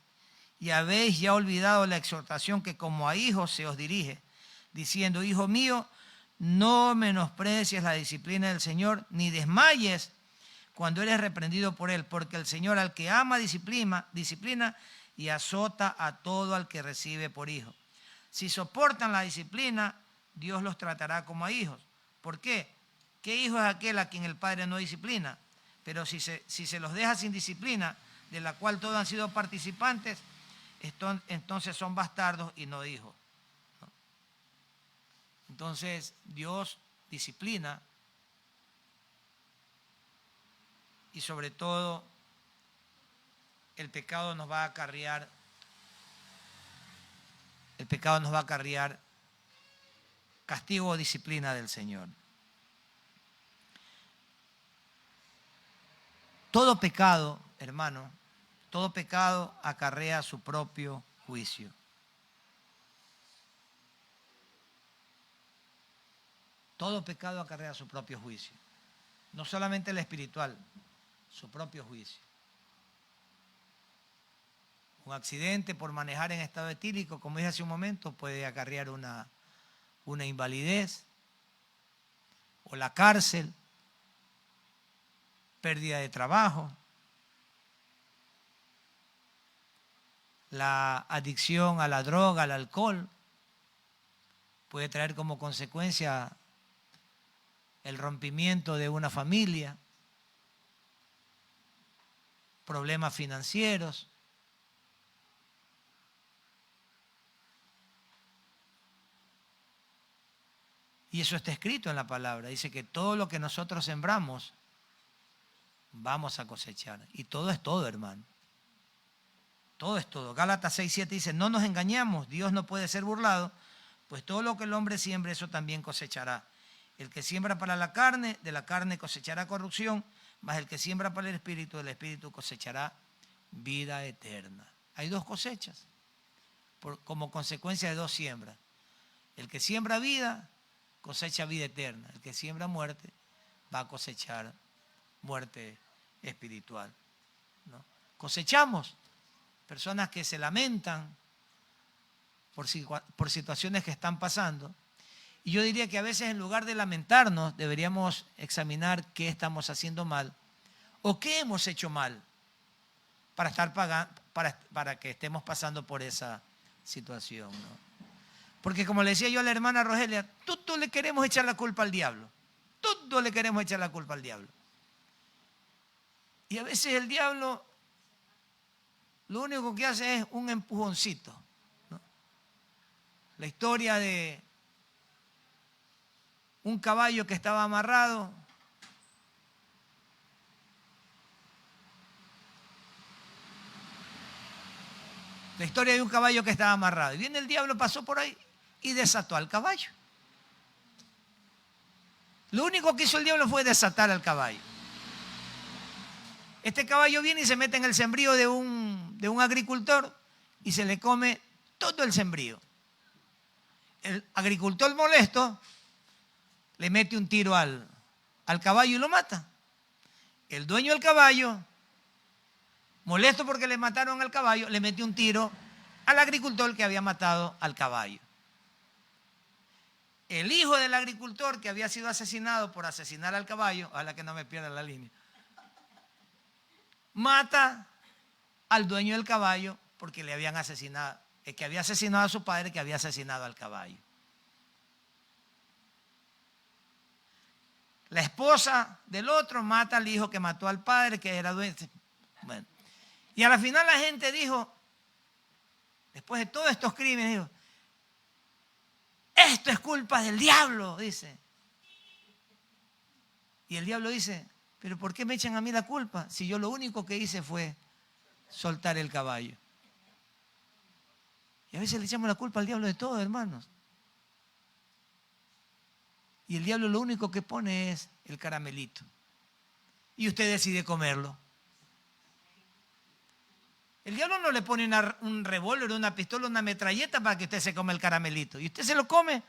y habéis ya olvidado la exhortación que como a hijos se os dirige, diciendo: hijo mío, no menosprecies la disciplina del Señor, ni desmayes cuando eres reprendido por Él, porque el Señor al que ama disciplina y azota a todo al que recibe por hijo. Si soportan la disciplina, Dios los tratará como a hijos. ¿Por qué? ¿Qué hijo es aquel a quien el Padre no disciplina? Pero si se los deja sin disciplina, de la cual todos han sido participantes, entonces son bastardos y no hijos. Entonces Dios disciplina y sobre todo el pecado nos va a acarrear castigo o disciplina del Señor. Todo pecado, hermano, todo pecado acarrea su propio juicio. Todo pecado acarrea su propio juicio. No solamente el espiritual, su propio juicio. Un accidente por manejar en estado etílico, como dije hace un momento, puede acarrear una invalidez, o la cárcel, pérdida de trabajo, la adicción a la droga, al alcohol, puede traer como consecuencia el rompimiento de una familia, problemas financieros. Y eso está escrito en la palabra. Dice que todo lo que nosotros sembramos, vamos a cosechar. Y todo es todo, hermano. Todo es todo. Gálatas 6:7 dice: no nos engañamos, Dios no puede ser burlado, pues todo lo que el hombre siembre, eso también cosechará. El que siembra para la carne, de la carne cosechará corrupción, mas el que siembra para el espíritu, del espíritu cosechará vida eterna. Hay dos cosechas, como consecuencia de dos siembras. El que siembra vida, cosecha vida eterna. El que siembra muerte, va a cosechar muerte espiritual, ¿no? Cosechamos personas que se lamentan por situaciones que están pasando. Y yo diría que a veces, en lugar de lamentarnos, deberíamos examinar qué estamos haciendo mal o qué hemos hecho mal para que estemos pasando por esa situación, ¿no? Porque, como le decía yo a la hermana Rogelia, todo le queremos echar la culpa al diablo. Todo le queremos echar la culpa al diablo. Y a veces el diablo lo único que hace es un empujoncito, ¿no? La historia de un caballo que estaba amarrado. La historia de un caballo que estaba amarrado. Y viene el diablo, pasó por ahí y desató al caballo. Lo único que hizo el diablo fue desatar al caballo. Este caballo viene y se mete en el sembrío de un agricultor y se le come todo el sembrío. El agricultor molesto le mete un tiro al caballo y lo mata. El dueño del caballo, molesto porque le mataron al caballo, le metió un tiro al agricultor que había matado al caballo. El hijo del agricultor que había sido asesinado por asesinar al caballo, ojalá que no me pierda la línea, mata al dueño del caballo porque le habían asesinado, el que había asesinado a su padre, que había asesinado al caballo. La esposa del otro mata al hijo que mató al padre, que era dueño. Bueno, y a la final la gente dijo, después de todos estos crímenes, dijo, esto es culpa del diablo, dice. Y el diablo dice, pero ¿por qué me echan a mí la culpa si yo lo único que hice fue soltar el caballo? Y a veces le echamos la culpa al diablo de todo, hermanos. Y el diablo lo único que pone es el caramelito. Y usted decide comerlo. El diablo no le pone un revólver, una pistola, una metralleta para que usted se coma el caramelito. Y usted se lo come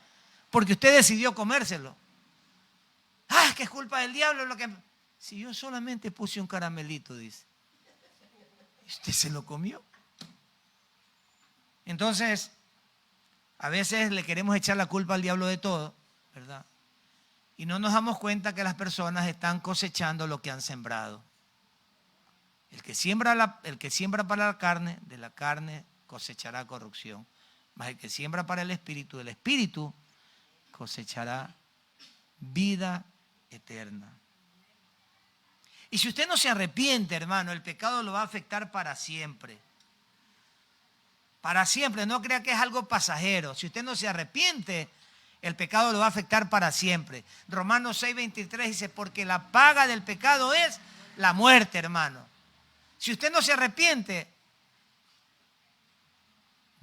porque usted decidió comérselo. Ah, que es culpa del diablo lo que... Si yo solamente puse un caramelito, dice. ¿Y usted se lo comió? Entonces, a veces le queremos echar la culpa al diablo de todo, ¿verdad? Y no nos damos cuenta que las personas están cosechando lo que han sembrado. El que siembra para la carne, de la carne cosechará corrupción. Mas el que siembra para el espíritu, del espíritu cosechará vida eterna. Y si usted no se arrepiente, hermano, el pecado lo va a afectar para siempre. Para siempre, no crea que es algo pasajero. Si usted no se arrepiente, el pecado lo va a afectar para siempre. Romanos 6:23 dice, porque la paga del pecado es la muerte, hermano. Si usted no se arrepiente,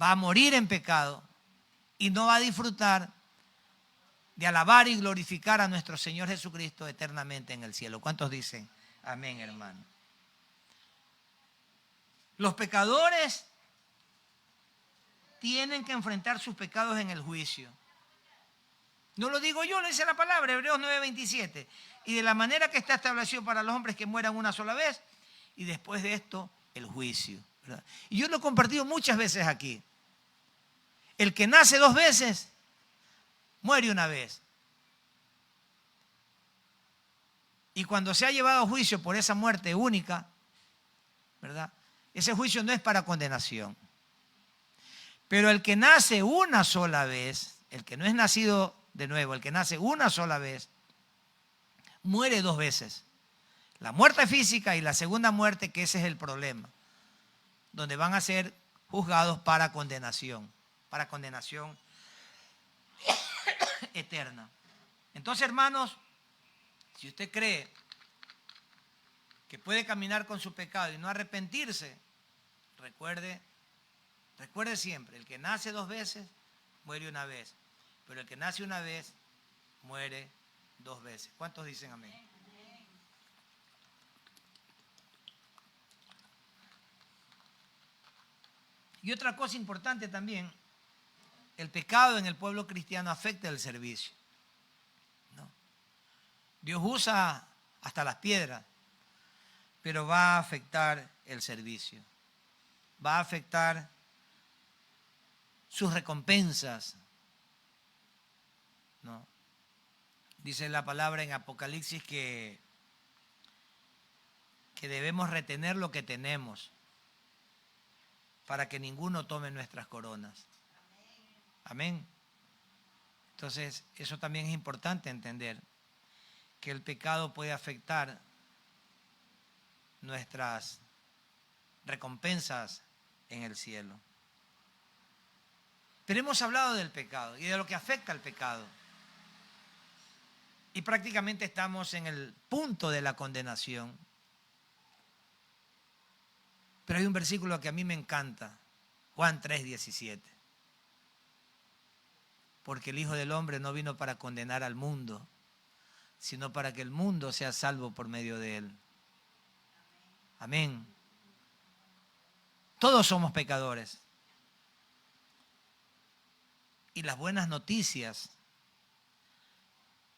va a morir en pecado y no va a disfrutar de alabar y glorificar a nuestro Señor Jesucristo eternamente en el cielo. ¿Cuántos dicen amén, hermano? Los pecadores tienen que enfrentar sus pecados en el juicio. No lo digo yo, lo dice la palabra, Hebreos 9:27. Y de la manera que está establecido para los hombres que mueran una sola vez, y después de esto, el juicio, ¿verdad? Y yo lo he compartido muchas veces aquí. El que nace 2 veces, muere una vez. Y cuando se ha llevado a juicio por esa muerte única, ¿verdad? Ese juicio no es para condenación. Pero el que nace una sola vez, el que no es nacido de nuevo, el que nace una sola vez, muere 2 veces. La muerte física y la segunda muerte, que ese es el problema, donde van a ser juzgados para condenación eterna. Entonces, hermanos, si usted cree que puede caminar con su pecado y no arrepentirse, recuerde siempre, el que nace 2 veces, muere una vez. Pero el que nace una vez, muere 2 veces. ¿Cuántos dicen amén? Y otra cosa importante también, el pecado en el pueblo cristiano afecta el servicio, ¿no? Dios usa hasta las piedras, pero va a afectar el servicio. Va a afectar sus recompensas, ¿no? Dice la palabra en Apocalipsis que debemos retener lo que tenemos para que ninguno tome nuestras coronas. Amén. Entonces, eso también es importante entender, que el pecado puede afectar nuestras recompensas en el cielo. Pero hemos hablado del pecado y de lo que afecta al pecado. Y prácticamente estamos en el punto de la condenación. Pero hay un versículo que a mí me encanta, Juan 3:17. Porque el Hijo del Hombre no vino para condenar al mundo, sino para que el mundo sea salvo por medio de él. Amén. Todos somos pecadores. Y las buenas noticias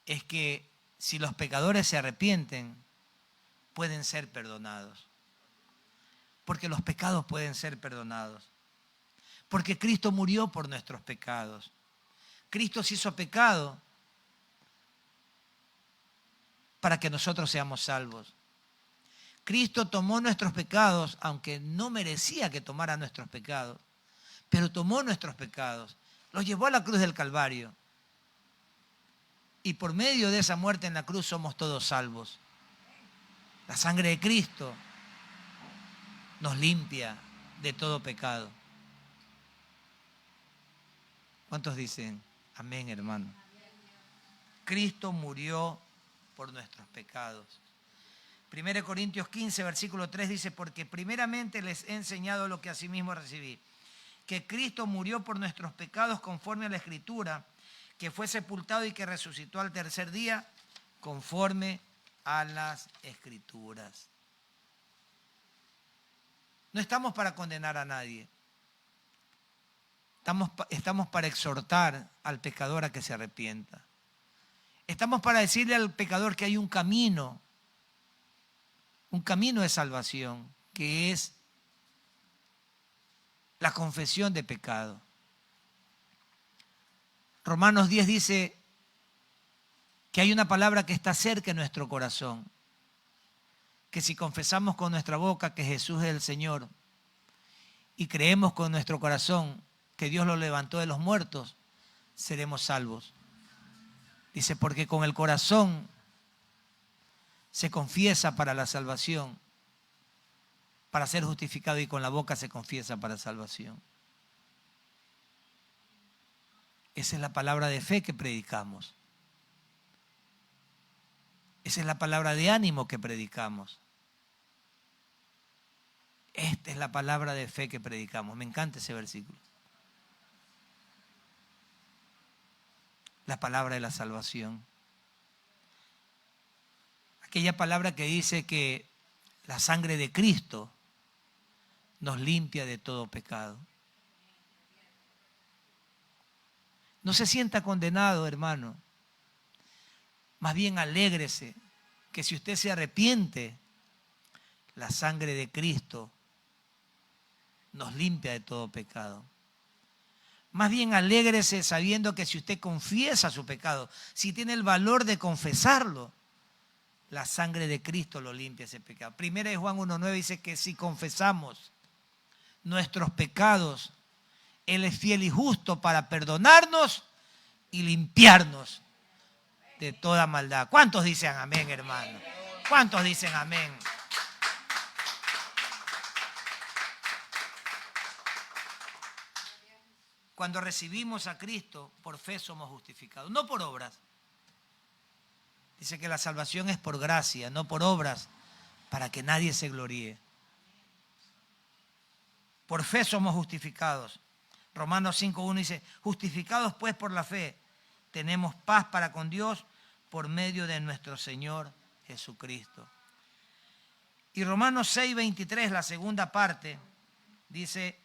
es que si los pecadores se arrepienten, pueden ser perdonados. Porque los pecados pueden ser perdonados. Porque Cristo murió por nuestros pecados. Cristo se hizo pecado para que nosotros seamos salvos. Cristo tomó nuestros pecados, aunque no merecía que tomara nuestros pecados, pero tomó nuestros pecados, los llevó a la cruz del Calvario. Y por medio de esa muerte en la cruz somos todos salvos. La sangre de Cristo nos limpia de todo pecado. ¿Cuántos dicen amén, hermano? Cristo murió por nuestros pecados. 1 Corintios 15, versículo 3 dice, porque primeramente les he enseñado lo que asimismo recibí, que Cristo murió por nuestros pecados conforme a la Escritura, que fue sepultado y que resucitó al tercer día conforme a las Escrituras. No estamos para condenar a nadie. Estamos para exhortar al pecador a que se arrepienta. Estamos para decirle al pecador que hay un camino de salvación, que es la confesión de pecado. Romanos 10 dice que hay una palabra que está cerca en nuestro corazón, que si confesamos con nuestra boca que Jesús es el Señor y creemos con nuestro corazón que Dios lo levantó de los muertos, seremos salvos. Dice, porque con el corazón se confiesa para la salvación, para ser justificado, y con la boca se confiesa para salvación. Esa es la palabra de fe que predicamos. Esa es la palabra de ánimo que predicamos. Esta es la palabra de fe que predicamos. Me encanta ese versículo. La palabra de la salvación. Aquella palabra que dice que la sangre de Cristo nos limpia de todo pecado. No se sienta condenado, hermano. Más bien alégrese que si usted se arrepiente, la sangre de Cristo nos limpia de todo pecado. Más bien alégrese sabiendo que si usted confiesa su pecado, si tiene el valor de confesarlo, la sangre de Cristo lo limpia ese pecado. Primera de Juan 1:9 dice que si confesamos nuestros pecados, Él es fiel y justo para perdonarnos y limpiarnos de toda maldad. ¿Cuántos dicen amén, hermano? ¿Cuántos dicen amén? Cuando recibimos a Cristo, por fe somos justificados, no por obras. Dice que la salvación es por gracia, no por obras, para que nadie se gloríe. Por fe somos justificados. Romanos 5:1 dice, justificados pues por la fe, tenemos paz para con Dios por medio de nuestro Señor Jesucristo. Y Romanos 6:23, la segunda parte, dice,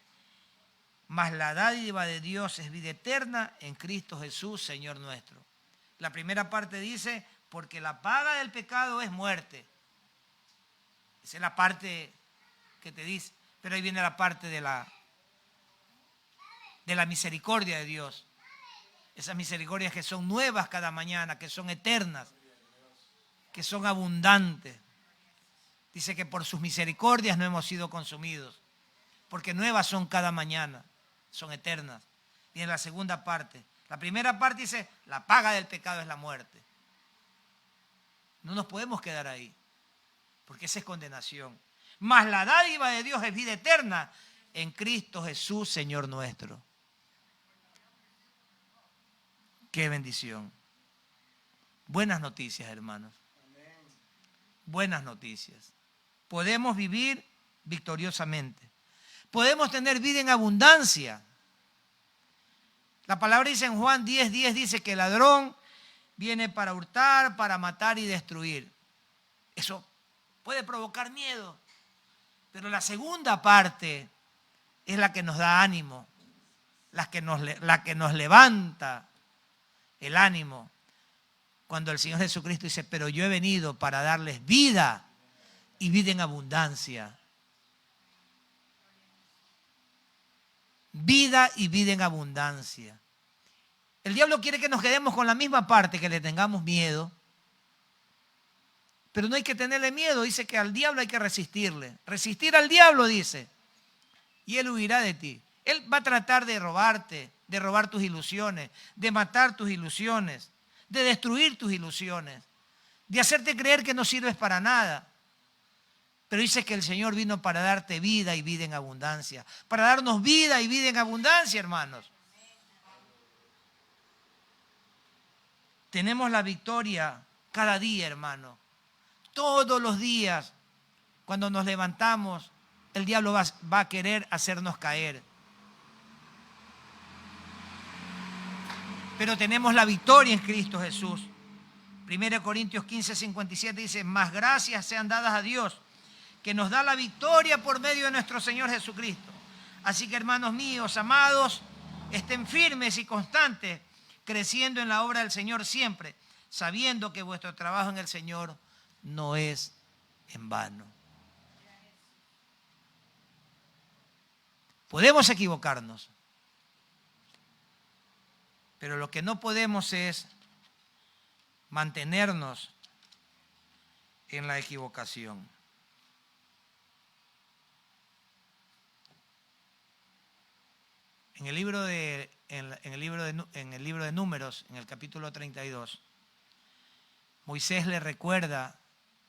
mas la dádiva de Dios es vida eterna en Cristo Jesús, Señor nuestro. La primera parte dice, porque la paga del pecado es muerte. Esa es la parte que te dice. Pero ahí viene la parte de la misericordia de Dios. Esas misericordias que son nuevas cada mañana, que son eternas, que son abundantes. Dice que por sus misericordias no hemos sido consumidos, porque nuevas son cada mañana, son eternas. Y en la segunda parte, la primera parte dice, la paga del pecado es la muerte. No nos podemos quedar ahí, porque esa es condenación. Mas la dádiva de Dios es vida eterna en Cristo Jesús, Señor nuestro. Qué bendición. Buenas noticias, hermanos. Buenas noticias. Podemos vivir victoriosamente. Podemos tener vida en abundancia. La palabra dice en Juan 10:10, dice que el ladrón viene para hurtar, para matar y destruir. Eso puede provocar miedo. Pero la segunda parte es la que nos da ánimo, la que nos levanta el ánimo. Cuando el Señor Jesucristo dice, pero yo he venido para darles vida y vida en abundancia. Vida y vida en abundancia. El diablo quiere que nos quedemos con la misma parte, que le tengamos miedo. Pero no hay que tenerle miedo. Dice que al diablo hay que resistirle. Resistir al diablo, dice. Y él huirá de ti. Él va a tratar de robarte, de robar tus ilusiones, de matar tus ilusiones, de destruir tus ilusiones, de hacerte creer que no sirves para nada. Pero dice que el Señor vino para darte vida y vida en abundancia. Para darnos vida y vida en abundancia, hermanos. Tenemos la victoria cada día, hermano. Todos los días, cuando nos levantamos, el diablo va a querer hacernos caer. Pero tenemos la victoria en Cristo Jesús. 1 Corintios 15, 57 dice, más gracias sean dadas a Dios, que nos da la victoria por medio de nuestro Señor Jesucristo. Así que, hermanos míos, amados, estén firmes y constantes, creciendo en la obra del Señor siempre, sabiendo que vuestro trabajo en el Señor no es en vano. Podemos equivocarnos, pero lo que no podemos es mantenernos en la equivocación. En el libro de Números, en el capítulo 32, Moisés le recuerda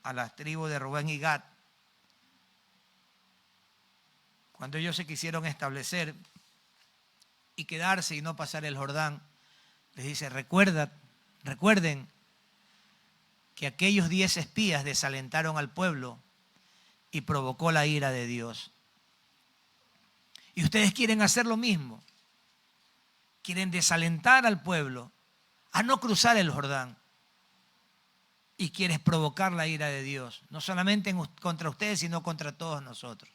a las tribus de Rubén y Gad, cuando ellos se quisieron establecer y quedarse y no pasar el Jordán, les dice, recuerden que aquellos 10 espías desalentaron al pueblo y provocó la ira de Dios. Y ustedes quieren hacer lo mismo. Quieren desalentar al pueblo a no cruzar el Jordán. Y quieren provocar la ira de Dios. No solamente contra ustedes, sino contra todos nosotros.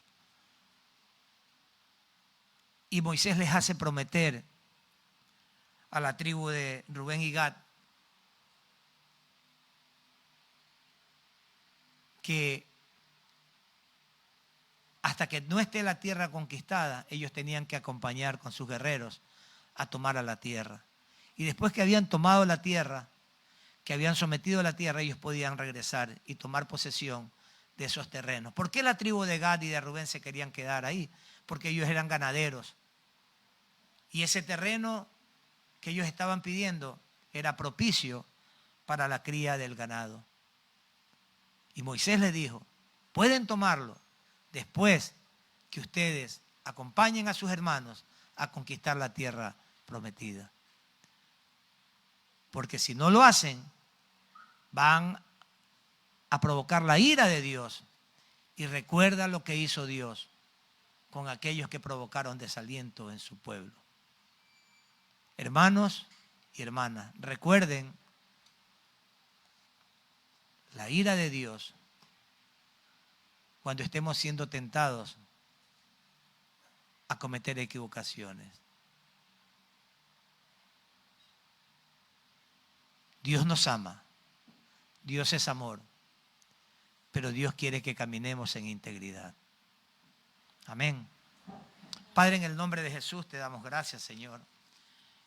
Y Moisés les hace prometer a la tribu de Rubén y Gad que hasta que no esté la tierra conquistada, ellos tenían que acompañar con sus guerreros a tomar a la tierra. Y después que habían tomado la tierra, que habían sometido la tierra, ellos podían regresar y tomar posesión de esos terrenos. ¿Por qué la tribu de Gad y de Rubén se querían quedar ahí? Porque ellos eran ganaderos. Y ese terreno que ellos estaban pidiendo era propicio para la cría del ganado. Y Moisés les dijo, pueden tomarlo después que ustedes acompañen a sus hermanos a conquistar la tierra prometida. Porque si no lo hacen, van a provocar la ira de Dios. Y recuerda lo que hizo Dios con aquellos que provocaron desaliento en su pueblo. Hermanos y hermanas, recuerden la ira de Dios cuando estemos siendo tentados a cometer equivocaciones. Dios nos ama, Dios es amor, pero Dios quiere que caminemos en integridad. Amén. Padre, en el nombre de Jesús te damos gracias, Señor,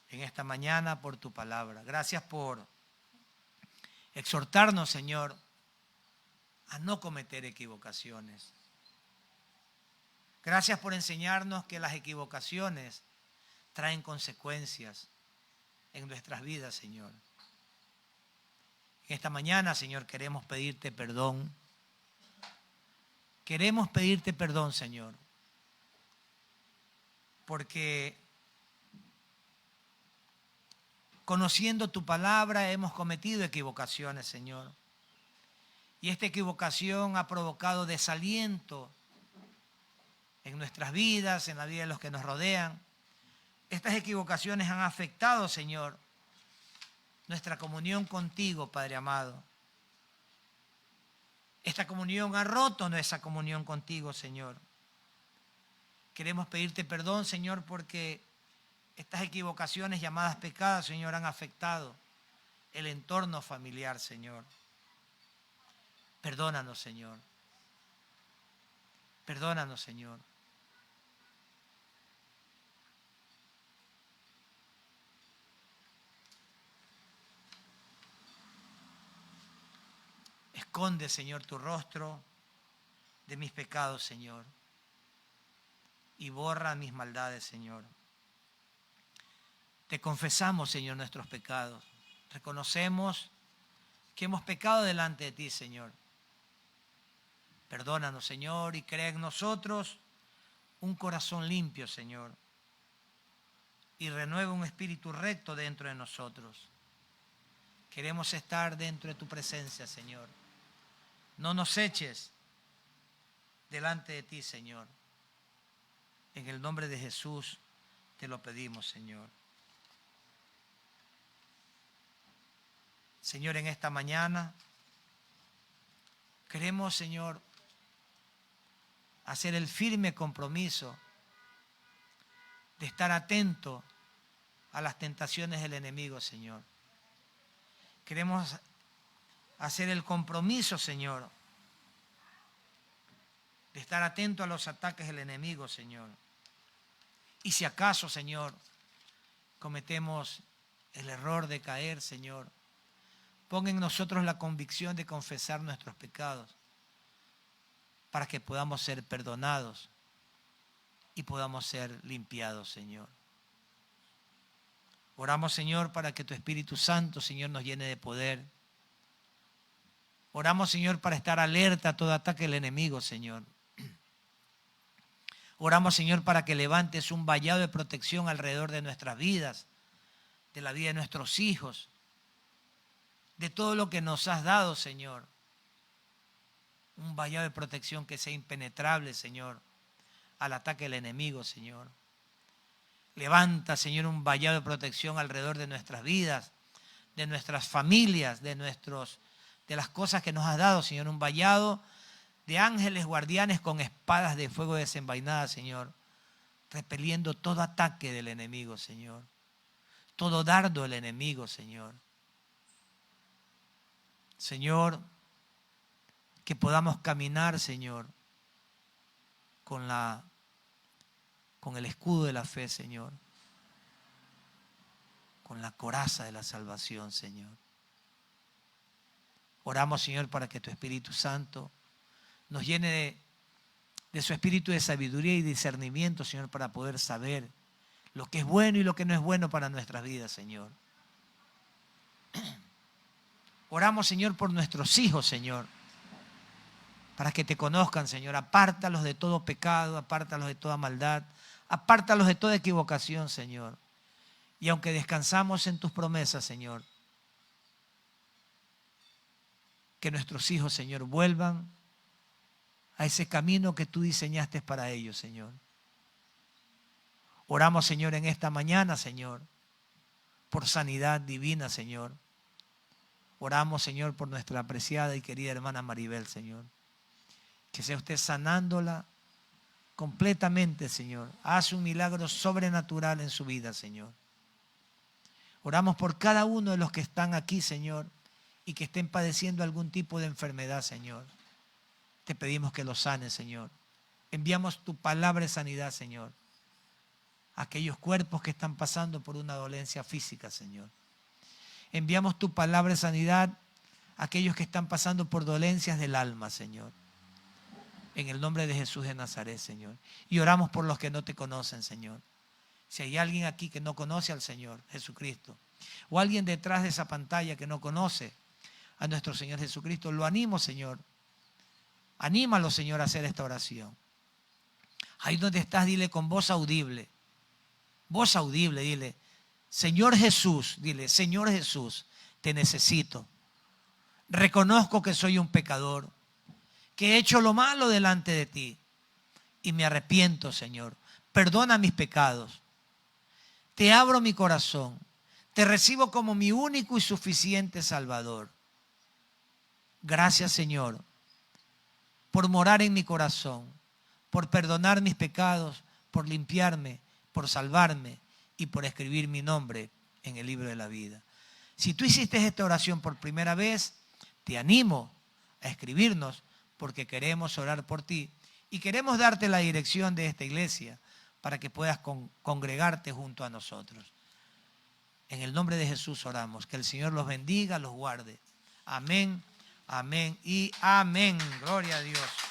en esta mañana por tu palabra. Gracias por exhortarnos, Señor, a no cometer equivocaciones. Gracias por enseñarnos que las equivocaciones traen consecuencias en nuestras vidas, Señor. En esta mañana, Señor, queremos pedirte perdón. Queremos pedirte perdón, Señor, porque conociendo tu palabra hemos cometido equivocaciones, Señor. Y esta equivocación ha provocado desaliento en nuestras vidas, en la vida de los que nos rodean. Estas equivocaciones han afectado, Señor, nuestra comunión contigo, Padre amado. Esta comunión ha roto nuestra comunión contigo, Señor. Queremos pedirte perdón, Señor, porque estas equivocaciones llamadas pecados, Señor, han afectado el entorno familiar, Señor. Perdónanos, Señor. Perdónanos, Señor. Esconde, Señor, tu rostro de mis pecados, Señor, y borra mis maldades, Señor. Te confesamos, Señor, nuestros pecados. Reconocemos que hemos pecado delante de ti, Señor. Perdónanos, Señor, y crea en nosotros un corazón limpio, Señor, y renueva un espíritu recto dentro de nosotros. Queremos estar dentro de tu presencia, Señor. No nos eches delante de ti, Señor. En el nombre de Jesús te lo pedimos, Señor. Señor, en esta mañana queremos, Señor, hacer el firme compromiso de estar atento a las tentaciones del enemigo, Señor. Queremos hacer el compromiso, Señor, de estar atento a los ataques del enemigo, Señor. Y si acaso, Señor, cometemos el error de caer, Señor, pon en nosotros la convicción de confesar nuestros pecados para que podamos ser perdonados y podamos ser limpiados, Señor. Oramos, Señor, para que tu Espíritu Santo, Señor, nos llene de poder. Oramos, Señor, para estar alerta a todo ataque del enemigo, Señor. Oramos, Señor, para que levantes un vallado de protección alrededor de nuestras vidas, de la vida de nuestros hijos, de todo lo que nos has dado, Señor. Un vallado de protección que sea impenetrable, Señor, al ataque del enemigo, Señor. Levanta, Señor, un vallado de protección alrededor de nuestras vidas, de nuestras familias, de las cosas que nos has dado, Señor. Un vallado de ángeles guardianes con espadas de fuego desenvainadas, Señor, repeliendo todo ataque del enemigo, Señor. Todo dardo del enemigo, Señor. Señor, que podamos caminar, Señor, con el escudo de la fe, Señor, con la coraza de la salvación, Señor. Oramos, Señor, para que tu Espíritu Santo nos llene de su espíritu de sabiduría y discernimiento, Señor, para poder saber lo que es bueno y lo que no es bueno para nuestras vidas, Señor. Oramos, Señor, por nuestros hijos, Señor, para que te conozcan, Señor. Apártalos de todo pecado, apártalos de toda maldad, apártalos de toda equivocación, Señor. Y aunque descansamos en tus promesas, Señor, que nuestros hijos, Señor, vuelvan a ese camino que tú diseñaste para ellos, Señor. Oramos, Señor, en esta mañana, Señor, por sanidad divina, Señor. Oramos, Señor, por nuestra apreciada y querida hermana Maribel, Señor. Que sea usted sanándola completamente, Señor. Haz un milagro sobrenatural en su vida, Señor. Oramos por cada uno de los que están aquí, Señor, y que estén padeciendo algún tipo de enfermedad, Señor. Te pedimos que los sanes, Señor. Enviamos tu palabra de sanidad, Señor, a aquellos cuerpos que están pasando por una dolencia física, Señor. Enviamos tu palabra de sanidad a aquellos que están pasando por dolencias del alma, Señor. En el nombre de Jesús de Nazaret, Señor. Y oramos por los que no te conocen, Señor. Si hay alguien aquí que no conoce al Señor Jesucristo, o alguien detrás de esa pantalla que no conoce a nuestro Señor Jesucristo, lo animo, Señor. Anímalo, Señor, a hacer esta oración. Ahí donde estás, dile con voz audible, dile, Señor Jesús, dile, Señor Jesús, te necesito. Reconozco que soy un pecador, que he hecho lo malo delante de ti y me arrepiento, Señor. Perdona mis pecados. Te abro mi corazón. Te recibo como mi único y suficiente Salvador. Gracias, Señor, por morar en mi corazón, por perdonar mis pecados, por limpiarme, por salvarme y por escribir mi nombre en el libro de la vida. Si tú hiciste esta oración por primera vez, te animo a escribirnos porque queremos orar por ti y queremos darte la dirección de esta iglesia para que puedas congregarte junto a nosotros. En el nombre de Jesús oramos. Que el Señor los bendiga, los guarde. Amén, amén y amén. Gloria a Dios.